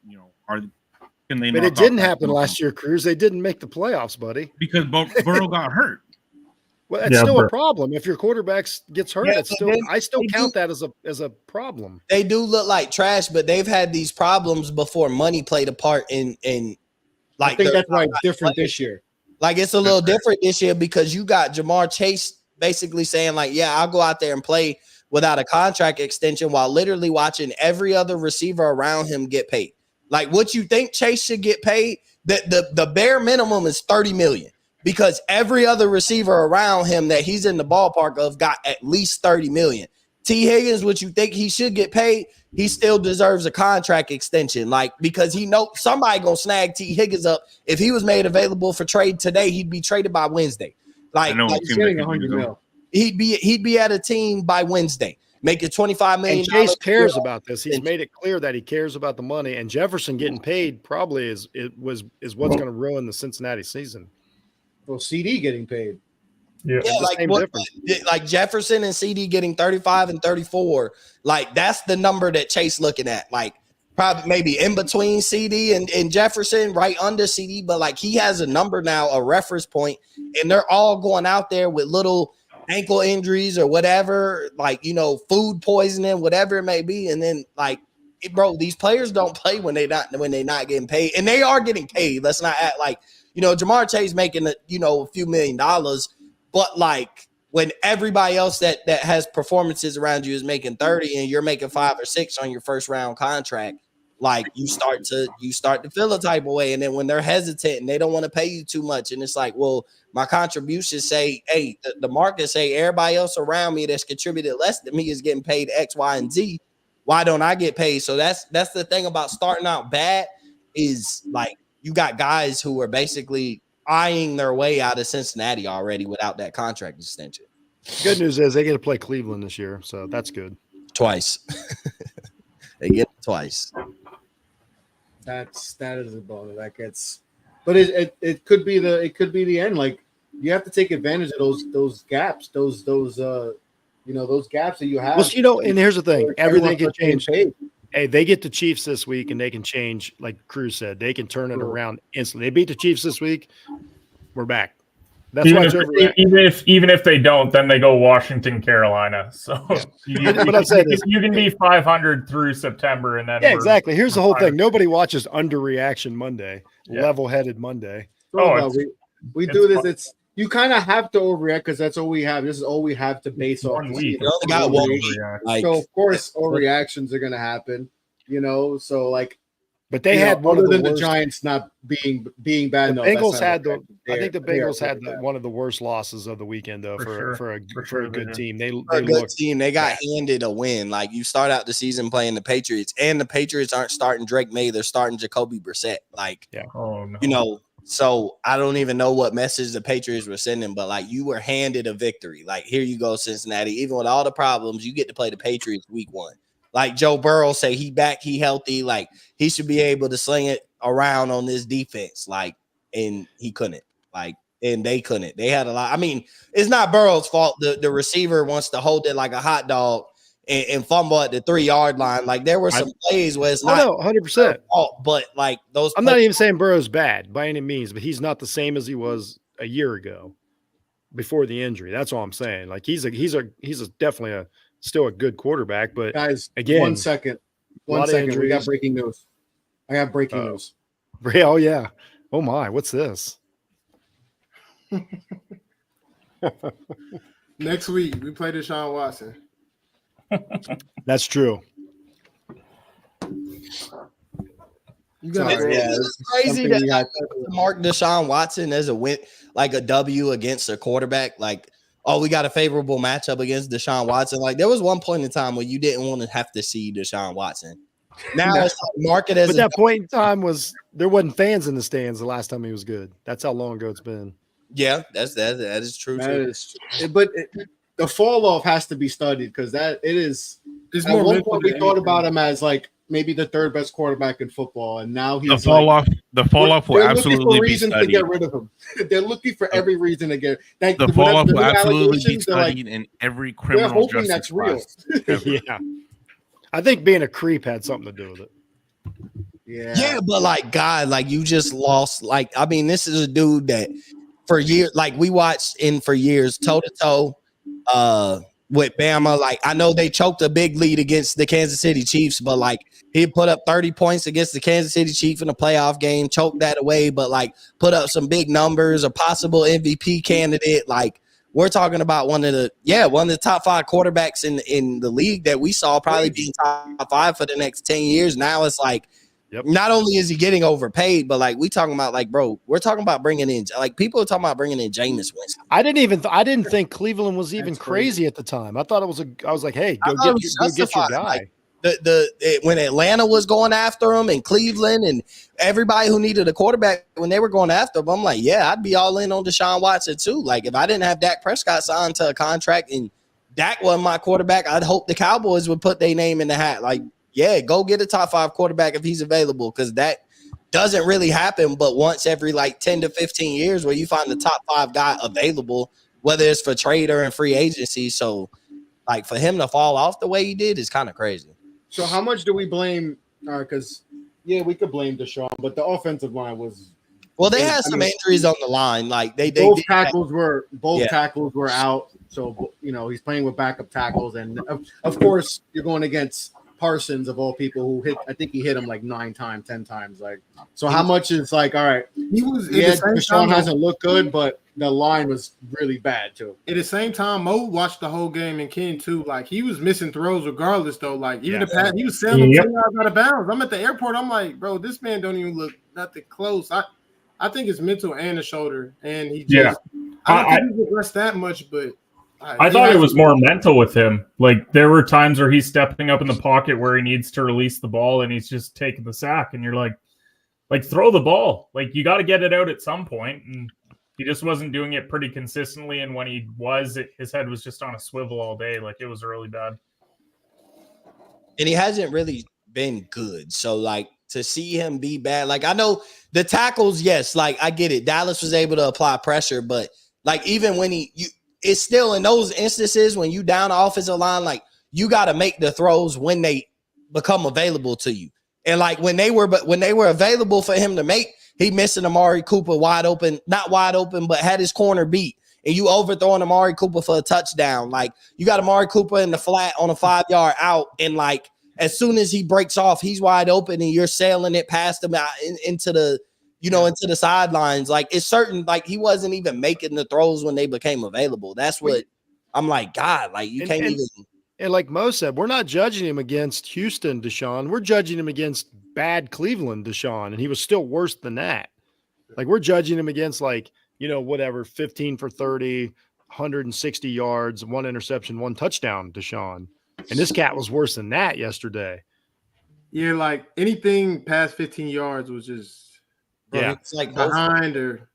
Can they? But it didn't happen last year, Cruz. They didn't make the playoffs, buddy, because Burrow got hurt. Well, that's still a problem. If your quarterback gets hurt, I still count that as a problem. They do look like trash, but they've had these problems before money played a part in like. I think that's why it's different this year. Like, it's a little different this year because you got Jamar Chase basically saying, like, yeah, I'll go out there and play without a contract extension while literally watching every other receiver around him get paid. Like, what you think Chase should get paid, the bare minimum is $30 million because every other receiver around him that he's in the ballpark of got at least $30 million. T. Higgins, what you think he should get paid, he still deserves a contract extension. Like, because he knows somebody gonna snag T. Higgins up. If he was made available for trade today, he'd be traded by Wednesday. Like he's getting $100 million. He'd be at a team by Wednesday, making $25 million. And Chase cares about this. He's made it clear that he cares about the money. And Jefferson getting paid probably is what's going to ruin the Cincinnati season. Well, CD getting paid. Yeah, like Jefferson and CD getting 35 and 34. Like, that's the number that Chase looking at. Like, probably maybe in between CD and Jefferson, right under CD. But like, he has a number now, a reference point, and they're all going out there with little ankle injuries or whatever, like, food poisoning, whatever it may be. And then like, bro, these players don't play when they're not getting paid, and they are getting paid. Let's not act like, Jamar Chase making a few $1 million. But like, when everybody else that has performances around you is making 30 and you're making 5 or 6 on your first round contract, like you start to feel a type of way. And then when they're hesitant and they don't want to pay you too much, and it's like, well, my contributions say, hey, the market say everybody else around me that's contributed less than me is getting paid X, Y, and Z. Why don't I get paid? So that's the thing about starting out bad is like you got guys who are basically eyeing their way out of Cincinnati already without that contract extension. Good news is they get to play Cleveland this year, so that's good. Twice. They get it twice. That is a bonus. But it could be the end. Like, you have to take advantage of those gaps, those gaps that you have. Well, and here's the thing: everything can change. Hey, they get the Chiefs this week, and they can change, like Cruz said, they can turn it around instantly. They beat the Chiefs this week, we're back. That's even if they don't, then they go Washington, Carolina. So you can be 500 through September, and then exactly. Here's the whole thing: nobody watches Underreaction Monday, level-headed Monday. We do this. It's you kind of have to overreact because that's all we have. This is all we have to base off. So of course, overreactions are gonna happen. So like, But they had one other of the than worst. the Giants not being bad. The No, that's Bengals not had what I think the they are Bengals had really bad. one of the worst losses of the weekend, though, for a good did. team. They For a good looked team, they got bad. handed a win. Like you start out the season playing the Patriots, and the Patriots aren't starting Drake May; they're starting Jacoby Brissett. Like, Oh no. you know, so I don't even know what message the Patriots were sending, but like you were handed a victory. Like, here you go, Cincinnati. Even with all the problems, you get to play the Patriots week 1. Like Joe Burrow say, he back, he healthy. Like he should be able to sling it around on this defense. Like, and he couldn't. Like, and they couldn't. They had a lot. I mean, it's not Burrow's fault. The receiver wants to hold it like a hot dog and fumble at the 3-yard line. Like there were some plays where it's not 100%. fault, but like those. I'm not even saying Burrow's bad by any means, but he's not the same as he was a year ago before the injury. That's all I'm saying. Like he's definitely still a good quarterback, but Guys, again, 1 second. a lot of We got injuries. breaking news. I got breaking news. Oh yeah. Oh my, what's this? Next week we play Deshaun Watson. That's true. You got Sorry, yeah, It's crazy something we that got- mark Deshaun Watson as a win, like a W against a quarterback. Like, oh, we got a favorable matchup against Deshaun Watson. Like, there was one point in time where you didn't want to have to see Deshaun Watson. Now it's like market as But that point in time there wasn't fans in the stands the last time he was good. That's how long ago it's been. yeah, that is true. That Too. is true. But the fall off has to be studied because it is. It's At more one mental point, we than thought anything. about him as like maybe the 3rd best quarterback in football, and now he's The fall off will they're looking absolutely for be reasons to studied. get rid of him. They're looking for every reason to get. Like, The whatever fall off the will new absolutely be allegations, they're like, studied in every they're criminal hoping justice that's real. class. Yeah. I think being a creep had something to do with it. Yeah, but like, God, like you just lost. Like, I mean, this is a dude that for years, like we watched for years, toe to toe, with Bama. Like, I know they choked a big lead against the Kansas City Chiefs, but like he put up 30 points against the Kansas City Chiefs in a playoff game, choked that away, but like put up some big numbers, a possible MVP candidate. Like, we're talking about one of the top 5 quarterbacks in the league that we saw probably being top 5 for the next 10 years. Now it's like, Yep. not only is he getting overpaid, but like we talking about like, bro, we're talking about bringing in like people are talking about bringing in Jameis Winston. I didn't think Cleveland was even That's crazy. crazy at the time. I thought I was like, hey, I go thought it get was your justified. guy. Like, when Atlanta was going after him and Cleveland and everybody who needed a quarterback when they were going after him, I'm like, yeah, I'd be all in on Deshaun Watson too. Like if I didn't have Dak Prescott signed to a contract and Dak wasn't my quarterback, I'd hope the Cowboys would put their name in the hat. Like, yeah, go get a top 5 quarterback if he's available, because that doesn't really happen but once every like 10 to 15 years where you find the top 5 guy available, whether it's for trade or in free agency. So like for him to fall off the way he did is kind of crazy. So how much do we blame? Because we could blame Deshaun, but the offensive line was. Well, they had some injuries on the line. Like they did tackles were out. So he's playing with backup tackles, and of course you're going against Parsons of all people who hit. I think he hit him like 9 times, 10 times. Like, so how much is like, all right? He was Deshaun hasn't looked good, but the line was really bad too. At the same time, Mo watched the whole game and Ken too. Like he was missing throws regardless, though. Like even the pass, he was sailing 10 yards out of bounds. I'm at the airport. I'm like, bro, this man don't even look nothing close. I think it's mental and the shoulder, and he just. I don't think he's addressed that much, but. I thought it was more mental with him. Like there were times where he's stepping up in the pocket where he needs to release the ball and he's just taking the sack, and you're like throw the ball. Like you got to get it out at some point, and he just wasn't doing it pretty consistently. And when he was, his head was just on a swivel all day. Like it was really bad. And he hasn't really been good. So like to see him be bad, like I know the tackles, yes, like I get it. Dallas was able to apply pressure, but like even when it's still in those instances when you down the offensive line, like you got to make the throws when they become available to you. And like when they were available for him to make, he missed an Amari Cooper not wide open, but had his corner beat. And you overthrowing Amari Cooper for a touchdown. Like you got Amari Cooper in the flat on a 5-yard out. And like, as soon as he breaks off, he's wide open and you're sailing it past him into the, into the sidelines. Like it's certain, like he wasn't even making the throws when they became available. That's what I'm like, God, like can't even. And like Mo said, we're not judging him against Houston, Deshaun. We're judging him against bad Cleveland Deshaun, and he was still worse than that. Like, we're judging him against, like, whatever, 15 for 30, 160 yards, 1 interception, 1 touchdown Deshaun. And this cat was worse than that yesterday. Yeah, like anything past 15 yards was just Bro, it's like behind or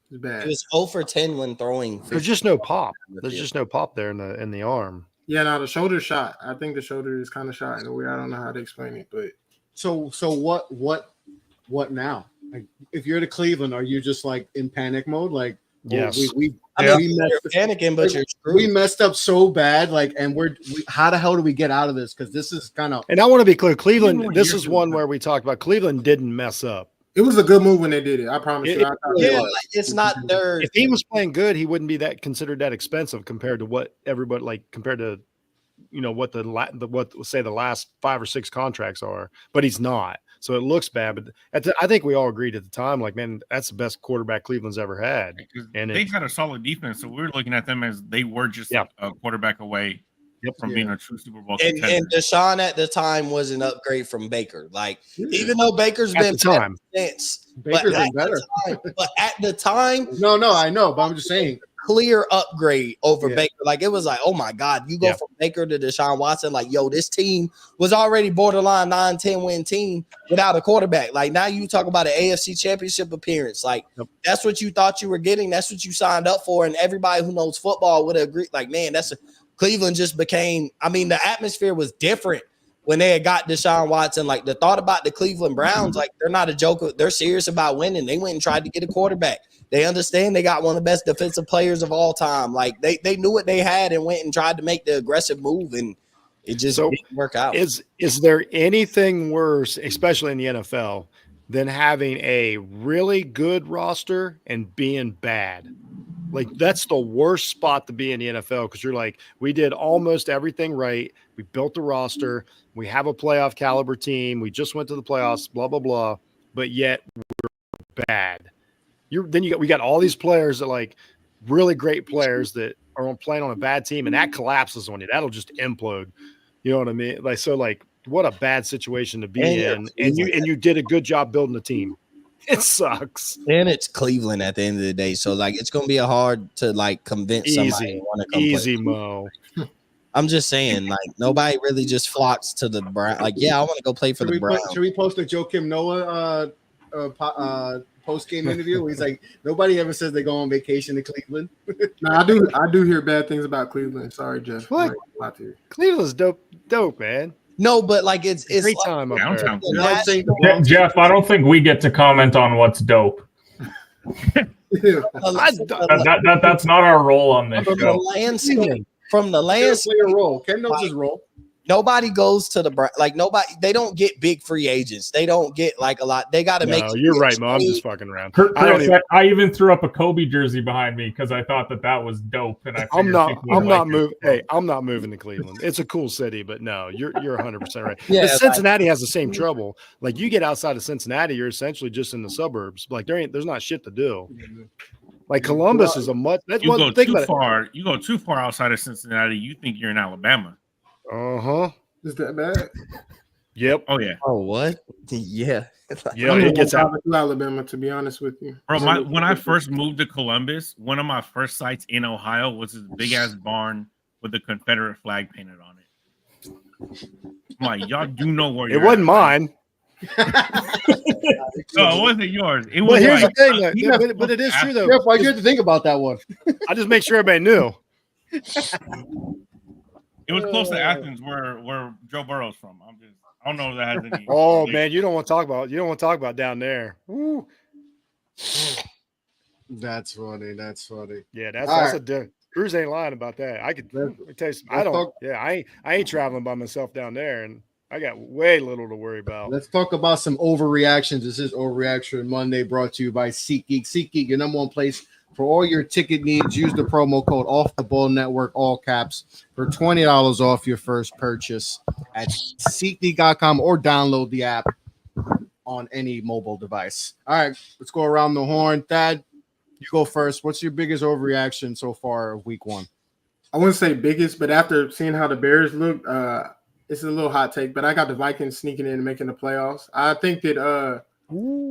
it's bad. It was 0 for 10 when throwing. There's just no pop. There's just no pop there in the arm. Yeah, now the shoulder shot. I think the shoulder is kind of shot in a way. I don't know how to explain it, but so what now? Like, if you're to Cleveland, are you just like in panic mode? Like, yes, we panicking, but you're screwed. We messed up so bad. Like, and how the hell do we get out of this? Because this is kind of. And I want to be clear, Cleveland. This is one where we talked about Cleveland didn't mess up. It was a good move when they did it. I promise you. It's not their. If he was playing good, he wouldn't be considered that expensive compared to what everybody compared to, what say the last 5 or 6 contracts are. But he's not, so it looks bad. But I think we all agreed at the time, like, man, that's the best quarterback Cleveland's ever had. And they had a solid defense, so we were looking at them as they were just a quarterback away. From being a true Super Bowl contender. And Deshaun at the time was an upgrade from Baker. Like, even though Baker's been better since, Baker's been better. But at the time, no, I know, but I'm just saying, clear upgrade over Baker. Like, it was like, oh my God, you go from Baker to Deshaun Watson. Like, yo, this team was already borderline 9-10 win team without a quarterback. Like, now you talk about an AFC Championship appearance. Like, that's what you thought you were getting. That's what you signed up for. And everybody who knows football would agree. Like, man, Cleveland just became, the atmosphere was different when they had got Deshaun Watson. Like, the thought about the Cleveland Browns, like, they're not a joke. They're serious about winning. They went and tried to get a quarterback. They understand they got one of the best defensive players of all time. Like, they knew what they had and went and tried to make the aggressive move, and it just didn't work out. Is there anything worse, especially in the NFL, than having a really good roster and being bad? Like, that's the worst spot to be in the NFL, because you're like, we did almost everything right. We built the roster. We have a playoff caliber team. We just went to the playoffs, blah, blah, blah. But yet we're bad. We got all these players that, like, really great players that are playing on a bad team, and that collapses on you. That'll just implode. You know what I mean? Like, so, like, what a bad situation to be in. And you did a good job building the team. It sucks. And it's Cleveland at the end of the day. So, like, it's going to be hard to, like, convince somebody to want to come easy play. Mo. I'm just saying, like, nobody really just flocks to the Browns. Like, I want to go play for the Browns. Should we post a Joakim Noah post-game interview where he's like, nobody ever says they go on vacation to Cleveland? No, I do hear bad things about Cleveland. Sorry, Jeff. What? Cleveland's dope, man. No, but, like, it's great like, time up there. Jeff, I don't think we get to comment on what's dope. That's not our role on this show. From the landscape, role. Ken knows his role. Nobody goes to they don't get big free agents. They don't get, like, a lot. They got to make. You're right, Mo. I'm just fucking around. I even threw up a Kobe jersey behind me because I thought that was dope. And I'm not moving. Hey, I'm not moving to Cleveland. It's a cool city, but no, you're 100% right. Yeah, Cincinnati has the same trouble. Like, you get outside of Cincinnati, you're essentially just in the suburbs. Like, there's not shit to do. Like, Columbus is a much. That's you one go thing too about far. You go too far outside of Cincinnati, you think you're in Alabama. Is that bad? Yep. Oh yeah. Oh, what? Yeah. Yeah, it gets out to Alabama, to be honest with you. Bro, when I first moved to Columbus, one of my first sites in Ohio was this big ass barn with the Confederate flag painted on it. I'm like, y'all do know where it wasn't mine. No, it wasn't yours. It was. Well, here's the thing, but it is true though. Jeff, why'd you have to think about that one? I just make sure everybody knew. It was close to Athens, where Joe Burrow's from. I don't know if that has any. Oh man, you don't want to talk about down there. Woo. That's funny. Yeah, that's a Cruz ain't lying about that. I could tell you some, I ain't traveling by myself down there, and I got way little to worry about. Let's talk about some overreactions. This is Overreaction Monday, brought to you by SeatGeek. SeatGeek, your number one place for all your ticket needs. Use the promo code off the Ball Network, all caps, for $20 off your first purchase at SeatGeek.com, or download the app on any mobile device. All right, let's go around the horn. Thad, you go first. What's your biggest overreaction so far of week 1? I wouldn't say biggest, but after seeing how the Bears looked, it's a little hot take, but I got the Vikings sneaking in and making the playoffs. I think that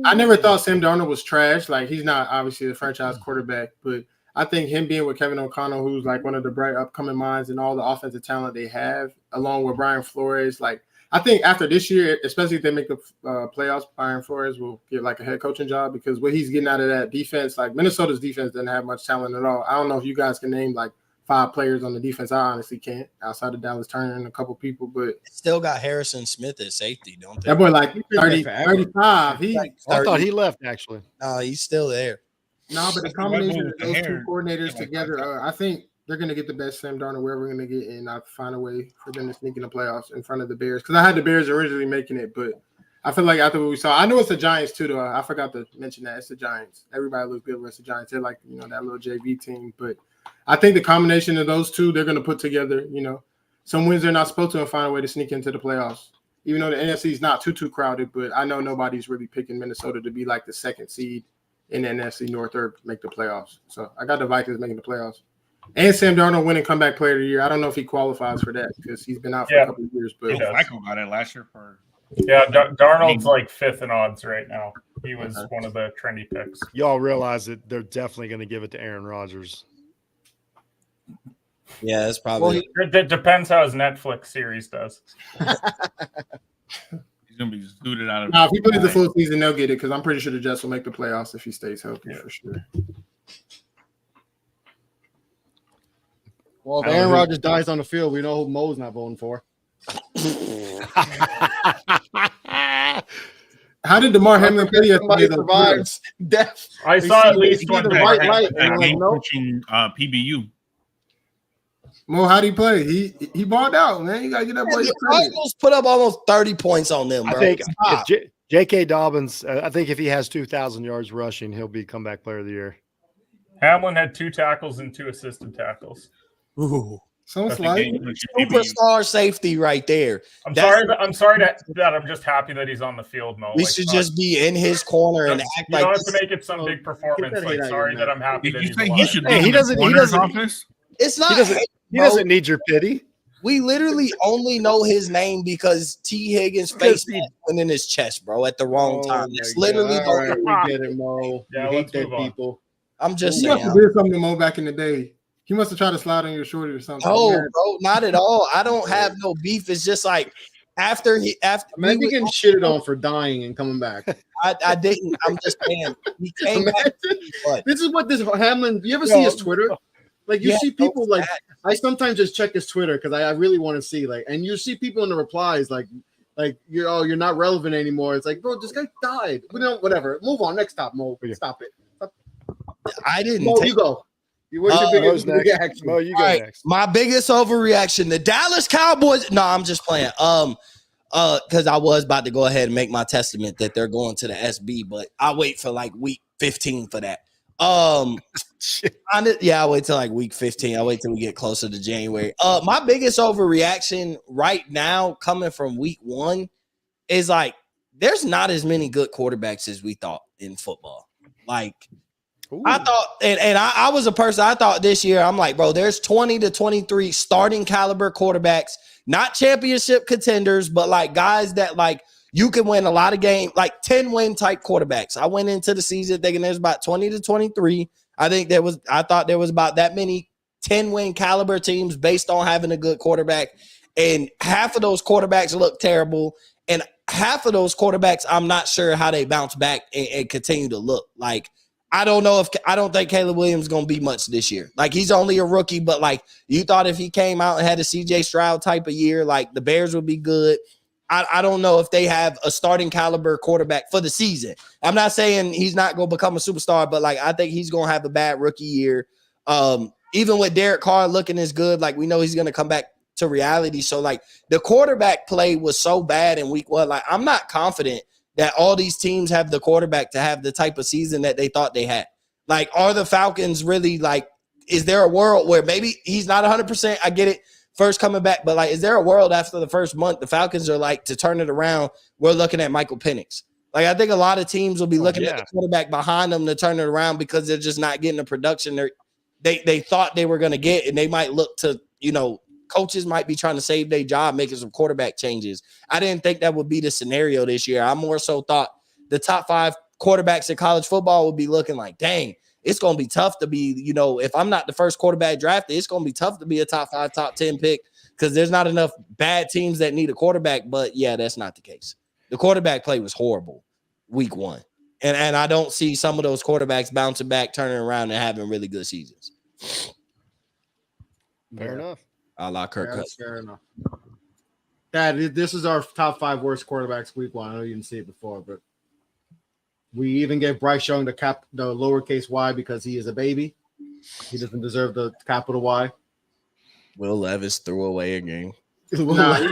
I never thought Sam Darnold was trash. Like, he's not obviously the franchise quarterback, but I think him being with Kevin O'Connell, who's like one of the bright upcoming minds and all the offensive talent they have, along with Brian Flores, like I think after this year, especially if they make the playoffs, Brian Flores will get like a head coaching job because what he's getting out of that defense, like Minnesota's defense doesn't have much talent at all. I don't know if you guys can name like 5 players on the defense. I honestly can't, outside of Dallas Turner and a couple people, but Still got Harrison Smith at safety, don't they? that boy like 30, 35. Like I thought 30. he left actually. No, he's still there. No, but the That's combination the of those hair. two coordinators Yeah, like together, that. I think they're going to get the best Sam Darnold wherever we're going to get, and I find a way for them to sneak in the playoffs in front of the Bears. Because I had the Bears originally making it, but I feel like after what we saw, I know it's the Giants too, though. I forgot to mention that it's the Giants. Everybody looks good versus the Giants. They're like, that little JV team. But I think the combination of those two, they're going to put together, some wins they're not supposed to and find a way to sneak into the playoffs. Even though the NFC is not too crowded, but I know nobody's really picking Minnesota to be like the second seed in the NFC North or make the playoffs. So I got the Vikings making the playoffs. And Sam Darnold winning comeback player of the year. I don't know if he qualifies for that because he's been out for a couple of years. But Michael got it last year for. Yeah, Darnold's like 5th in odds right now. He was one of the trendy picks. Y'all realize that they're definitely going to give it to Aaron Rodgers. Yeah, that's probably. It depends how his Netflix series does. He's gonna be suited out of. Now, if he plays the full season, they'll get it because I'm pretty sure the Jets will make the playoffs if he stays healthy for sure. Well, if Aaron Rodgers dies on the field, we know who Mo's not voting for. How did DeMar Hamlin play Somebody yesterday? survives death. I They saw see at least the one right guy. light, and they're like, nope. Coaching PBU. Mo, how'd he play? He balled out, man. You gotta get that boy The credit. Cardinals put up almost 30 points on them, bro. I think Stop. if J.K. Dobbins, I think if he has 2,000 yards rushing, he'll be comeback player of the year. Hamlin had 2 tackles and 2 assisted tackles. Ooh. So it's That's a like game coaching PBU. Superstar safety right there. I'm That's- sorry that I'm just happy that he's on the field, Mo. We Like, should just be in his corner and act you don't like have to make it some big performance. Get that Like, hate out sorry of that your I'm happy Did that you he's say he alive. should Hey, be he in the doesn't- he corner's doesn't- office? it's not. He doesn't need your pity. We literally only know his name because T. Higgins face went in his chest, bro, at the wrong time. It's literally All right, the we get it, Mo. Yeah, You hate let's that move on. people. I'm just he must have saying. did something to Mo back in the day. He must have tried to slide on your shorty or something. Oh, Yeah. bro, not at all. I don't have no beef. It's just like after Imagine we getting shitted on for dying and coming back. I didn't. I'm just saying he came back. Imagine, this is what this Hamlin. You ever see his Twitter? Like you Yeah, see people like bad. I sometimes just check his Twitter because I really want to see like, and you see people in the replies like you're not relevant anymore. It's like, bro, this guy died. We don't whatever. Move on. Next stop, Mo. Stop it. I didn't. Mo, you go. What's your Mo's biggest next. reaction? Mo, you go All right, next. my biggest overreaction: the Dallas Cowboys. No, I'm just playing. Because I was about to go ahead and make my testament that they're going to the SB, but I'll wait for like week 15 for that. I'll wait till like week 15. I'll wait till we get closer to January. My biggest overreaction right now, coming from week 1, is like there's not as many good quarterbacks as we thought in football. Like. Ooh. I thought, and I was a person, I thought this year, I'm like, bro, there's 20 to 23 starting caliber quarterbacks, not championship contenders, but like guys that like you can win a lot of games, like 10-win type quarterbacks. I went into the season thinking there's about 20 to 23. I thought there was about that many 10-win caliber teams based on having a good quarterback. And half of those quarterbacks look terrible. And half of those quarterbacks, I'm not sure how they bounce back and continue to look like. I don't think Caleb Williams is going to be much this year. Like, he's only a rookie, but, like, you thought if he came out and had a C.J. Stroud type of year, like, the Bears would be good. I don't know if they have a starting caliber quarterback for the season. I'm not saying he's not going to become a superstar, but, like, I think he's going to have a bad rookie year. Even with Derek Carr looking as good, like, we know he's going to come back to reality. So, like, the quarterback play was so bad in week 1. Like, I'm not confident that all these teams have the quarterback to have the type of season that they thought they had. Like, are the Falcons really like, is there a world where maybe he's not 100%? I get it, first coming back, but like, is there a world after the first month the Falcons are like, to turn it around, we're looking at Michael Penix? Like, I think a lot of teams will be looking at the quarterback behind them to turn it around because they're just not getting the production they thought they were going to get, and they might look to, coaches might be trying to save their job, making some quarterback changes. I didn't think that would be the scenario this year. I more so thought the top 5 quarterbacks in college football would be looking like, dang, it's going to be tough to be, if I'm not the first quarterback drafted, it's going to be tough to be a top 5, top 10 pick because there's not enough bad teams that need a quarterback. But yeah, that's not the case. The quarterback play was horrible week 1. And I don't see some of those quarterbacks bouncing back, turning around, and having really good seasons. Fair enough. A la Kirk Cousins. Fair enough. Dad, this is our top 5 worst quarterbacks week 1. I know you didn't see it before, but we even gave Bryce Young the lowercase y because he is a baby. He doesn't deserve the capital Y. Will Levis threw away a game. Nah,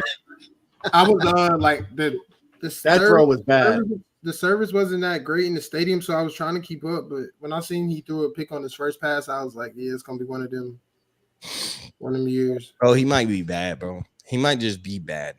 I was like that throw was bad. The service wasn't that great in the stadium, so I was trying to keep up. But when I seen he threw a pick on his first pass, I was like, yeah, it's gonna be one of them years. Bro, he might be bad, bro. He might just be bad.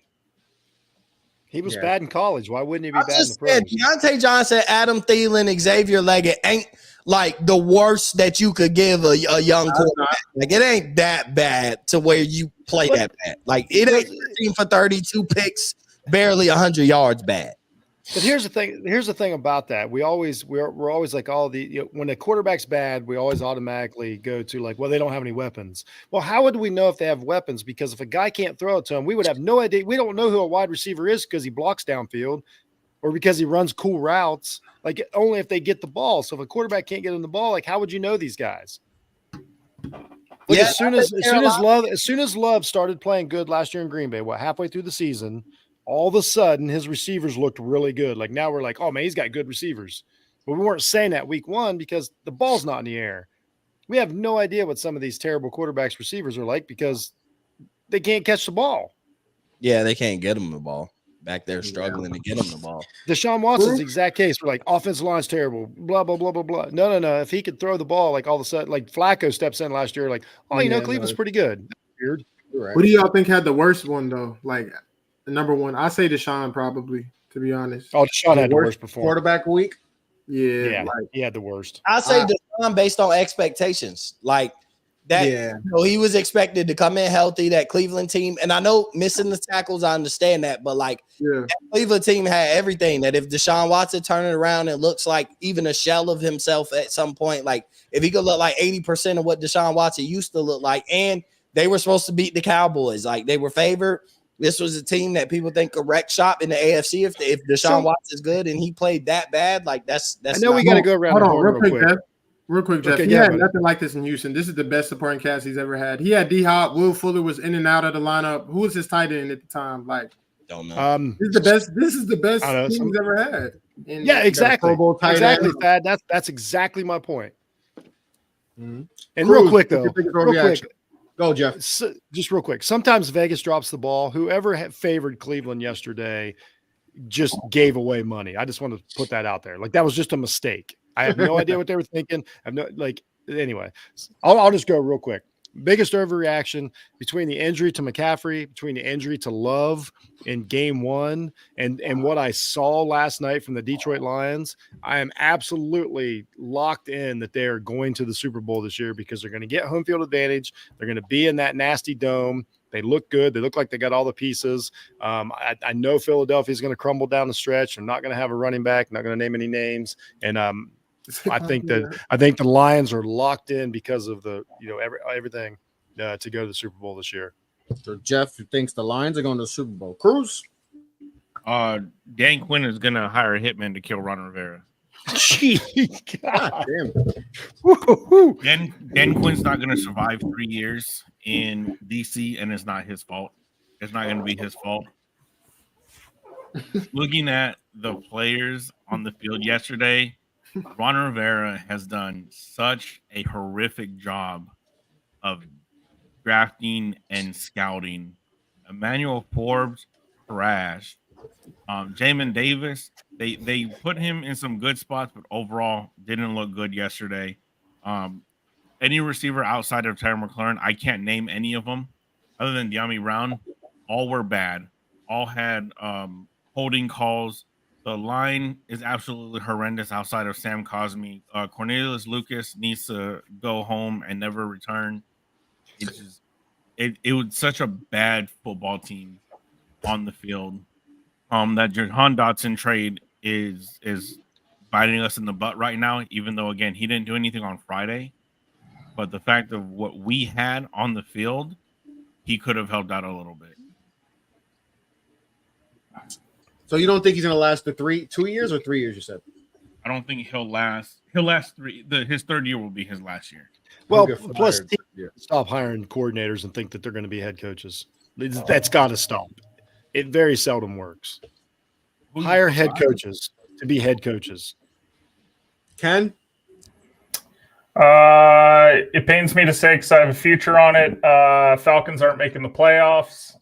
He was bad in college. Why wouldn't he be bad in the pros? Deontay Johnson, Adam Thielen, Xavier Leggett ain't like the worst that you could give a young quarterback. Like it ain't that bad to where you play that bad. Like it ain't 13 for 32 picks, barely 100 yards bad. But here's the thing. Here's the thing about that. We're always like when the quarterback's bad, we always automatically go to like, well, they don't have any weapons. Well, how would we know if they have weapons? Because if a guy can't throw it to him, we would have no idea. We don't know who a wide receiver is because he blocks downfield or because he runs cool routes. Like only if they get the ball. So if a quarterback can't get in the ball, like how would you know these guys? Like as soon as Love started playing good last year in Green Bay, halfway through the season. All of a sudden, his receivers looked really good. Like now we're like, oh, man, he's got good receivers. But we weren't saying that week 1 because the ball's not in the air. We have no idea what some of these terrible quarterbacks receivers are like because they can't catch the ball. Yeah, they can't get him the ball. Back there struggling to get him the ball. Deshaun Watson's the exact case. We're like, offensive line's terrible, blah, blah, blah, blah, blah. No. If he could throw the ball, like all of a sudden, like Flacco steps in last year, like, Cleveland's pretty good. That's weird. Right. What do y'all think had the worst one, though? Like, number 1, I say Deshaun probably, to be honest. Oh, Deshaun had the worst performance. Quarterback week? Yeah. He had the worst. I say Deshaun based on expectations. Like that, he was expected to come in healthy, that Cleveland team. And I know missing the tackles, I understand that. But like that Cleveland team had everything that if Deshaun Watson turning around and looks like even a shell of himself at some point, like if he could look like 80% of what Deshaun Watson used to look like, and they were supposed to beat the Cowboys, like they were favored. This was a team that people think could wreck shop in the AFC if Deshaun Watson is good and he played that bad. Like that's. I know we got to go around. Hold on, real quick, Jeff. He had nothing like this in Houston. This is the best supporting cast he's ever had. He had D-Hop. Will Fuller was in and out of the lineup. Who was his tight end at the time? Like, don't know. This is the best team he's ever had. Exactly. Exactly, Thad. That's exactly my point. Mm-hmm. And real quick though, go, Jeff. Just real quick. Sometimes Vegas drops the ball. Whoever favored Cleveland yesterday just gave away money. I just want to put that out there. Like that was just a mistake. I have no idea what they were thinking. Anyway, I'll just go real quick. Biggest overreaction between the injury to McCaffrey, between the injury to Love in game 1 and what I saw last night from the Detroit Lions. I am absolutely locked in that they are going to the Super Bowl this year because they're going to get home field advantage. They're going to be in that nasty dome. They look good. They look like they got all the pieces. I know Philadelphia is going to crumble down the stretch. They're not going to have a running back. Not going to name any names. And I think the Lions are locked in because of the everything to go to the Super Bowl this year. So Jeff thinks the Lions are going to the Super Bowl. Cruz? Dan Quinn is going to hire a hitman to kill Ron Rivera. Jeez, God damn. Dan Quinn's not going to survive 3 years in DC, and it's not his fault. It's not going to be his fault. Looking at the players on the field yesterday, Ron Rivera has done such a horrific job of drafting and scouting. Emmanuel Forbes, trash. Jamin Davis, they put him in some good spots, but overall didn't look good yesterday. Any receiver outside of Terry McLaurin, I can't name any of them other than De'Ami Brown. All were bad. All had holding calls. The line is absolutely horrendous outside of Sam Cosmi. Cornelius Lucas needs to go home and never return. it was such a bad football team on the field. That Jahan Dotson trade is biting us in the butt right now, even though again he didn't do anything on Friday. But the fact of what we had on the field, he could have helped out a little bit. So you don't think he's going to last the 2 years or 3 years? You said. I don't think he'll last. He'll last three. His third year will be his last year. Well, plus stop hiring coordinators and think that they're going to be head coaches. That's got to stop. It very seldom works. Hire head coaches to be head coaches. Ken? It pains me to say because I have a future on it. Falcons aren't making the playoffs.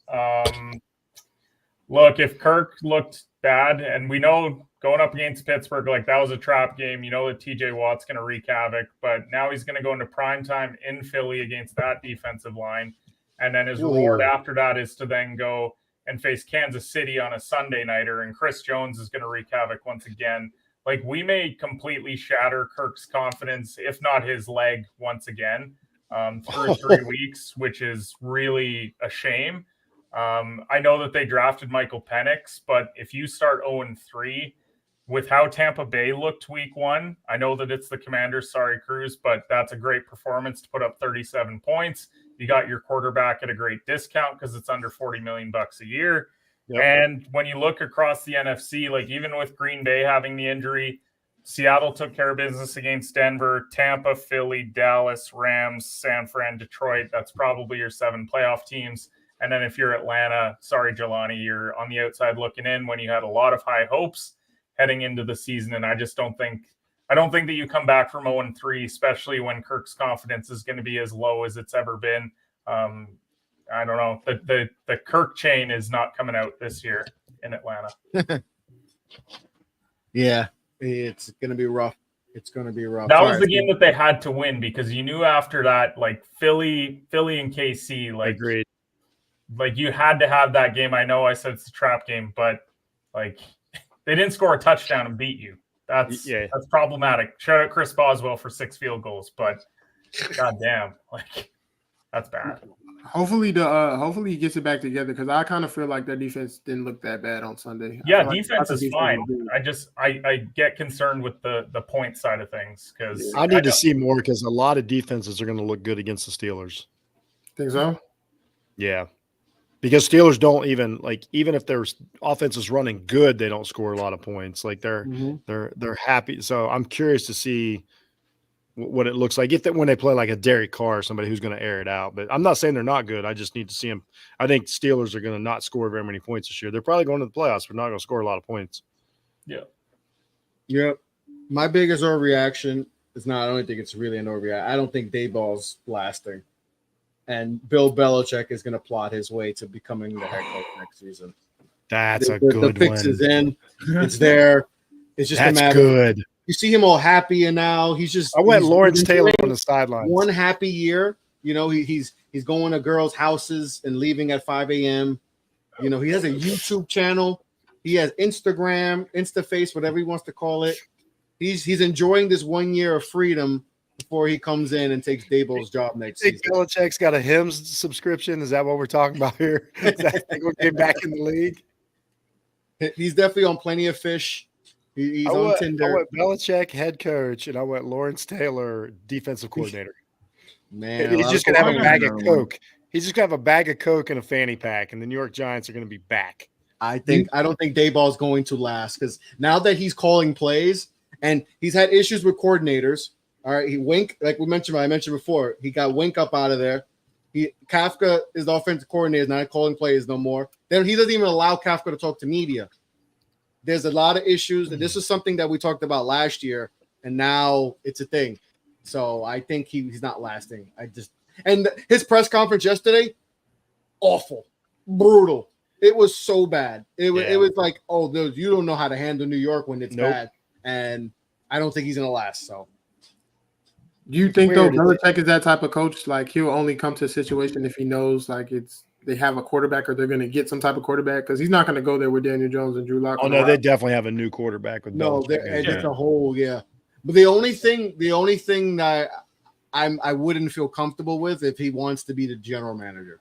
Look, if Kirk looked bad, and we know going up against Pittsburgh, like that was a trap game. You know that TJ Watt's going to wreak havoc, but now he's going to go into primetime in Philly against that defensive line. And then his reward after that is to then go and face Kansas City on a Sunday nighter, and Chris Jones is going to wreak havoc once again. Like, we may completely shatter Kirk's confidence, if not his leg, once again through 3 weeks, which is really a shame. I know that they drafted Michael Penix, but if you start 0-3 with how Tampa Bay looked week 1, I know that it's the Commanders, sorry, Cruz, but that's a great performance to put up 37 points. You got your quarterback at a great discount because it's under $40 million a year. Yep. And when you look across the NFC, like even with Green Bay having the injury, Seattle took care of business against Denver, Tampa, Philly, Dallas, Rams, San Fran, Detroit. That's probably your 7 playoff teams. And then if you're Atlanta, sorry, Jelani, you're on the outside looking in when you had a lot of high hopes heading into the season. And I don't think that you come back from 0-3, especially when Kirk's confidence is going to be as low as it's ever been. I don't know. The Kirk chain is not coming out this year in Atlanta. Yeah, it's going to be rough. It's going to be rough. That was the game that they had to win because you knew after that, like Philly and KC, like, agreed. Like you had to have that game. I know I said it's a trap game, but like they didn't score a touchdown and beat you. That's problematic. Shout out Chris Boswell for 6 field goals, but goddamn, like that's bad. Hopefully he gets it back together because I kind of feel like their defense didn't look that bad on Sunday. Yeah, defense is fine. I get concerned with the point side of things because I need to see more because a lot of defenses are going to look good against the Steelers. Think so? Yeah. Because Steelers don't even if their offense is running good, they don't score a lot of points. Like they're happy. So I'm curious to see what it looks like when they play like a Derek Carr, somebody who's going to air it out. But I'm not saying they're not good. I just need to see them. I think Steelers are going to not score very many points this year. They're probably going to the playoffs, but not going to score a lot of points. Yeah. Yep. My biggest overreaction is not. I don't think it's really an overreaction. I don't think Dayball's lasting. And Bill Belichick is going to plot his way to becoming the head coach next season. That's a good one. The fix is in. It's there. It's just that's a matter. Good. You see him all happy, and now he's just. I went Lawrence Taylor on the sidelines. One happy year. You know, he's going to girls' houses and leaving at 5 a.m. You know, he has a YouTube channel. He has Instagram, InstaFace, whatever he wants to call it. He's enjoying this 1 year of freedom before he comes in and takes Daboll's job next season. Belichick's got a Hims subscription. Is that what we're talking about here? Is that going to get back in the league? He's definitely on Plenty of Fish. He's on Tinder. I went Belichick head coach, and I went Lawrence Taylor defensive coordinator. Man, he's just going to have a bag of Coke. He's just going to have a bag of Coke and a fanny pack, and the New York Giants are going to be back. I don't think Daboll's going to last because now that he's calling plays and he's had issues with coordinators. All right, I mentioned before, he got Wink up out of there. Kafka is the offensive coordinator, not calling plays no more. Then he doesn't even allow Kafka to talk to media. There's a lot of issues, and this is something that we talked about last year, and now it's a thing. So I think he's not lasting. And his press conference yesterday, awful, brutal. It was so bad. It was like, oh, dude, you don't know how to handle New York when it's bad, and I don't think he's gonna last. So. Do you think though Belichick is that type of coach? Like he'll only come to a situation if he knows like they have a quarterback or they're going to get some type of quarterback because he's not going to go there with Daniel Jones and Drew Lock. Oh no, they definitely have a new quarterback with Belichick. It's a whole But the only thing that I wouldn't feel comfortable with if he wants to be the general manager.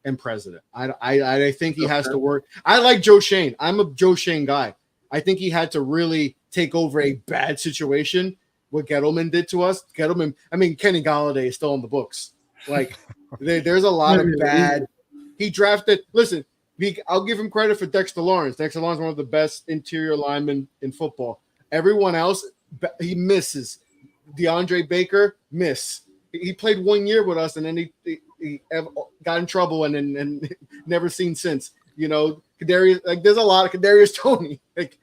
and president. I think he has to work. I like Joe Shane. I'm a Joe Shane guy. I think he had to really take over a bad situation. What Gettleman did to us. Gettleman, I mean, Kenny Galladay is still on the books. Like, there's a lot of bad. He drafted. Listen, I'll give him credit for Dexter Lawrence. Dexter Lawrence is one of the best interior linemen in football. Everyone else, he misses. DeAndre Baker, miss. He played 1 year with us, and then he got in trouble and never seen since. You know, Kadarius, like there's a lot of Kadarius Toney. Like,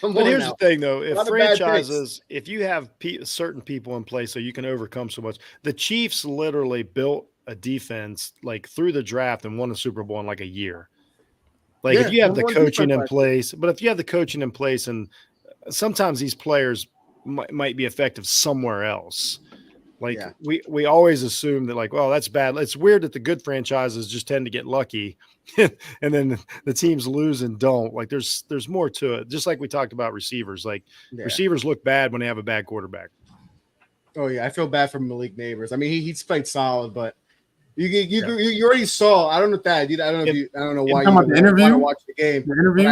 but here's the thing, though: if franchises, if you have certain people in place, so you can overcome so much. The Chiefs literally built a defense like through the draft and won a Super Bowl in like a year. Like if you have the coaching in place, but if you have the coaching in place, and sometimes these players might be effective somewhere else. Like we always assume that like, well, that's bad. It's weird that the good franchises just tend to get lucky and then the teams lose and don't. Like there's more to it. Just like we talked about receivers. Like receivers look bad when they have a bad quarterback. Oh yeah, I feel bad for Malik Neighbors. I mean, he's played solid, but you already saw. I don't know that. I don't know why you want to watch the game. The interview.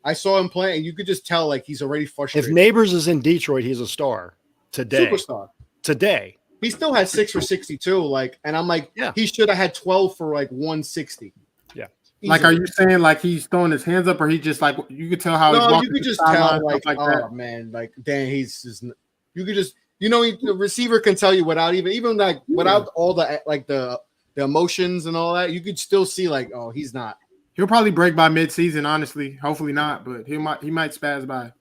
I saw him playing, and you could just tell like he's already frustrated. If Neighbors is in Detroit, he's a star today. Superstar. Today. He still had 6 for 62. Like, and I'm like, he should have had 12 for like 160. Yeah. Easily. Like, are you saying like he's throwing his hands up, or he just like you could tell how he's walking? You could just tell like oh man, like dang, he's just. You could just the receiver can tell you without without all the like the emotions and all that. You could still see like oh he's not. He'll probably break by mid-season, honestly. Hopefully not, but he might spaz by.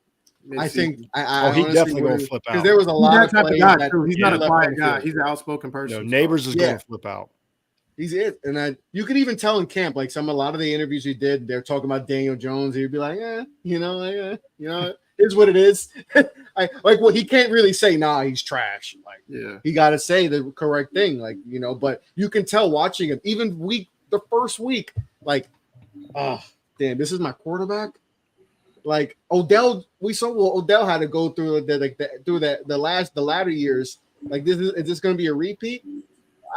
I think he definitely going to flip out because there was a lot of plays that he's not a quiet guy. He's an outspoken person. No, Neighbors is going to flip out. He's it, and you could even tell in camp, like a lot of the interviews he did, they're talking about Daniel Jones. He'd be like, it's what it is. He can't really say, nah, he's trash. Like, he got to say the correct thing, like But you can tell watching him, even the first week, like, oh damn, this is my quarterback. Like Odell, we saw what Odell had to go through the latter years. Like, is this going to be a repeat?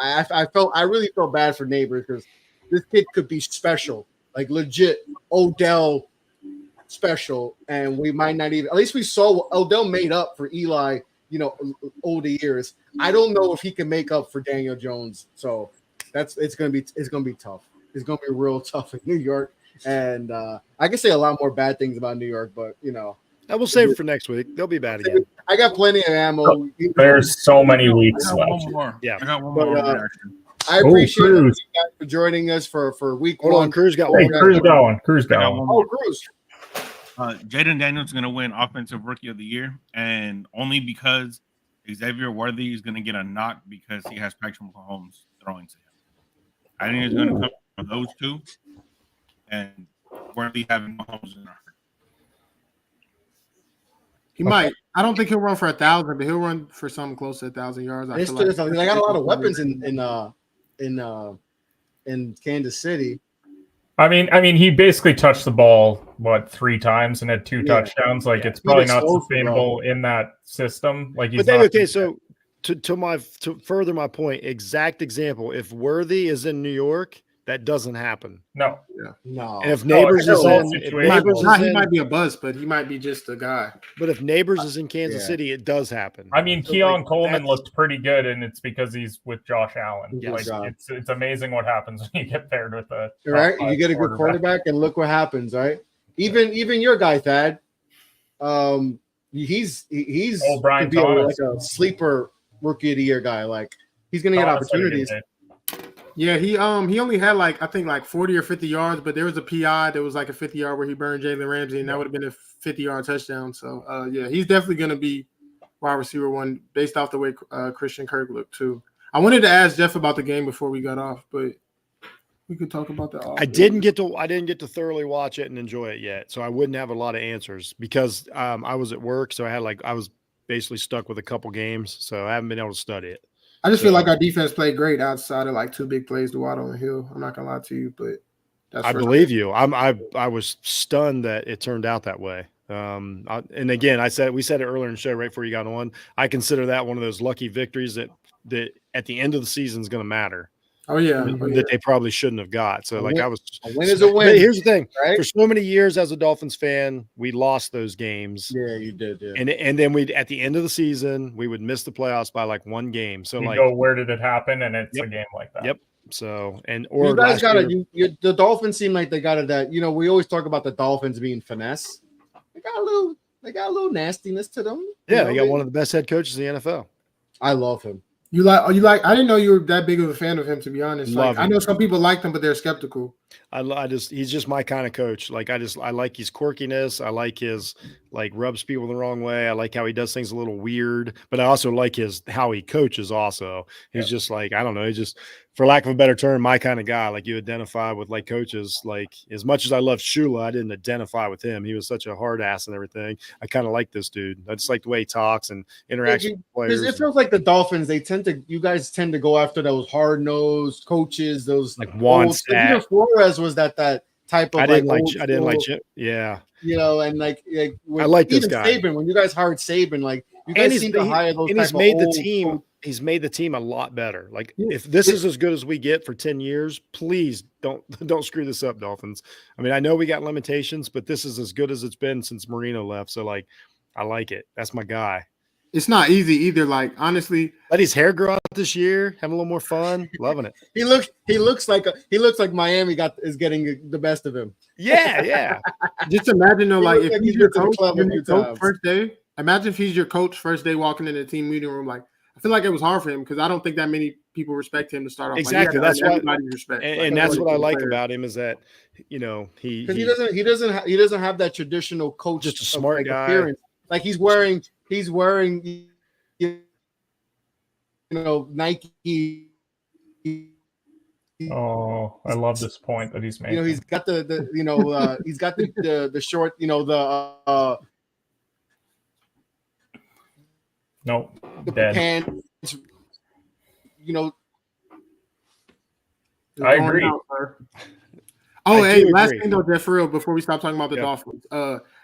I really felt bad for Neighbors because this kid could be special, like legit Odell special, and we might not even. At least we saw Odell made up for Eli, older years. I don't know if he can make up for Daniel Jones. So it's gonna be tough. It's gonna be real tough in New York. And I can say a lot more bad things about New York, but I will save it for next week. They'll be bad again. I got plenty of ammo. There's so many weeks left. Yeah, I got one more. I appreciate you guys for joining us for week one. Hold on, Cruz got one. Cruz going. Oh, Cruz. Jaden Daniels is going to win Offensive Rookie of the Year, and only because Xavier Worthy is going to get a knock because he has Patrick Mahomes throwing to him. I think it's going to come from those two. And Worthy having Mahomes in there. He might. I don't think he'll run for 1,000, but he'll run for something close to 1,000 yards. I got a lot of weapons in Kansas City. I mean, he basically touched the ball 3 times and had 2 touchdowns. Like it's probably not sustainable in that system. Like he's so to further my point, exact example. If Worthy is in New York. That doesn't happen. No. And if Neighbors is in, he might be a bust, but he might be just a guy. But if Neighbors is in Kansas City, it does happen. I mean, Keon Coleman looked pretty good, and it's because he's with Josh Allen. Yes. Like it's amazing what happens when you get paired with a right. You get a good quarterback, and look what happens, right? Even your guy Thad, he's Brian be like a sleeper rookie of the year guy. Like he's going to get opportunities. Yeah, he only had I think 40 or 50 yards, but there was a PI that was like a 50-yard where he burned Jalen Ramsey, and that would have been a 50-yard touchdown. So he's definitely going to be wide receiver 1 based off the way Christian Kirk looked too. I wanted to ask Jeff about the game before we got off, but we could talk about that. I didn't get to thoroughly watch it and enjoy it yet, so I wouldn't have a lot of answers because I was at work, so I was basically stuck with a couple games, so I haven't been able to study it. I just feel like our defense played great outside of 2 big plays to Waddle and Hill. I'm not gonna lie to you, but I believe you. I was stunned that it turned out that way. And again, we said it earlier in the show right before you got on. I consider that one of those lucky victories that at the end of the season is going to matter. Oh yeah, that they probably shouldn't have got. So A like win- I was a win is a but win, here's the thing. right? For so many years as a Dolphins fan, we lost those games. Yeah, you did. Yeah. And then we'd at the end of the season, we would miss the playoffs by like one game. So You like go, where did it happen? And it's Yep. a game like that. Yep. So you or guys last got year, to. The Dolphins seem like they got it. That we always talk about the Dolphins being finesse. They got a little nastiness to them. yeah, they got one of the best head coaches in the NFL. I love him. You like? I didn't know you were that big of a fan of him, to be honest. Love Like, I him. know some people liked him, but they're skeptical. He's just my kind of coach. Like I like his quirkiness. I like his like rubs people the wrong way. I like how he does things a little weird, but I also like how he coaches also. He's just like, I don't know, he's just, for lack of a better term, my kind of guy. Like you identify with like coaches. Like as much as I love Shula, I didn't identify with him. He was such a hard ass and everything. I kind of like this dude. I just like the way he talks and interacts with players. It feels like the Dolphins, you guys tend to go after those hard-nosed coaches, those like Juan old, Stat. even Flores was that type of I didn't like old school, yeah. and I like this even guy. Saban, when you guys hired Saban, like you And guys seem to hire those. And type he's of made the old team. coach- He's made the team a lot better. Like Yeah. if this is as good as we get for 10 years, please don't screw this up, Dolphins. I mean, I know we got limitations, but this is as good as it's been since Marino left. So like, I like it. That's my guy. It's not easy either. Like honestly, Let his hair grow out this year. Having a little more fun. Loving it. He looks like Miami is getting the best of him. Yeah, yeah. just imagine though, He like looks if like he's he's your been to the coach, club a few times. first day. Imagine if he's your coach first day walking in the team meeting room. Like I feel like it was hard for him because I don't think that many people respect him to start off. Exactly. Like, That's why. everybody's respect. And that's what I like about him is that he Because he doesn't have that traditional coach, Just a smart guy. appearance. Like he's wearing Nike. Oh, I love this point that he's making. He's got he's got the short, Nope. the Dead. pants, I agree. Oh, I hey, do last agree. thing though, Jeff, for real, before we stop talking about the Yeah. Dolphins.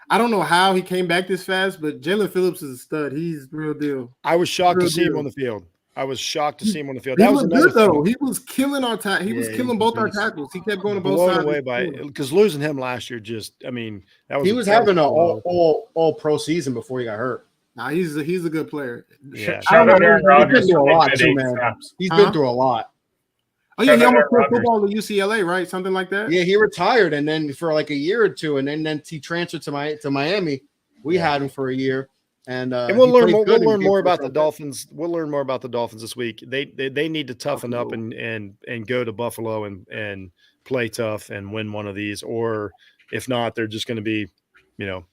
I don't know how he came back this fast, but Jalen Phillips is a stud. He's the real deal. I was shocked to Real see him deal. on the field. I was shocked to see him on the field. He That was was another good though. thing. He was killing our tackles. He was Yeah, killing he both our was tackles. He kept going to both Blown sides. away by because losing him last year that was he was having an all pro season before he got hurt. Nah, he's a good player. Yeah. Shout out Aaron Rodgers. He's been through a lot for too, mid-8 man. snaps. He's Huh? been through a lot. Oh yeah, he Shout out almost played Aaron football at UCLA, right? Something like that. Yeah, he retired, and then for like a year or two, and then he transferred to Miami. We had him for a year, and we'll he learn played more. good We'll and learn more gave us about the something. Dolphins. We'll learn more about the Dolphins this week. They need to toughen up and go to Buffalo and play tough and win one of these, or if not, they're just going to be,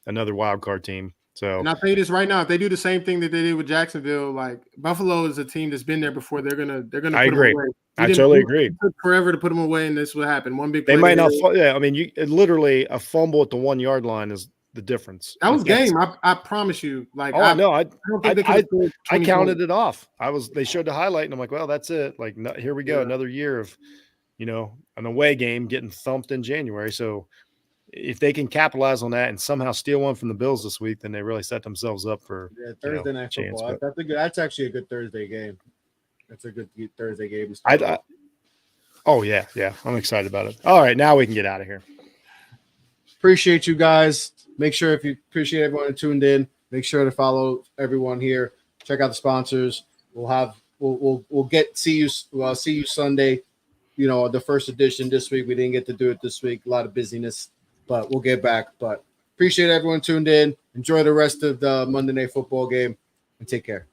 another wild card team. So And I'll tell you this right now: if they do the same thing that they did with Jacksonville, like Buffalo is a team that's been there before. They're gonna. I put agree. Them away. I totally agree. It took forever to put them away, and this will happen. One big. They play might not. there. Yeah, I mean, literally a fumble at the 1 yard line is the difference. That was Yes. game. I promise you. Like Oh, no, I don't think they could have scored I 20 counted points. it off. They showed the highlight, and I'm like, well, that's it. Like, here we go, Yeah. another year of, an away game getting thumped in January. So, if they can capitalize on that and somehow steal one from the Bills this week, then they really set themselves up for Thursday night chance, football. but- That's actually a good Thursday game. That's a good Thursday game. Oh yeah, I'm excited about it. All right, now we can get out of here. Appreciate you guys. Make sure if you appreciate everyone who tuned in, make sure to follow everyone here. Check out the sponsors. We'll see you Sunday. The first edition this week. We didn't get to do it this week. A lot of busyness, but we'll get back. But appreciate everyone tuned in. Enjoy the rest of the Monday Night Football game and take care.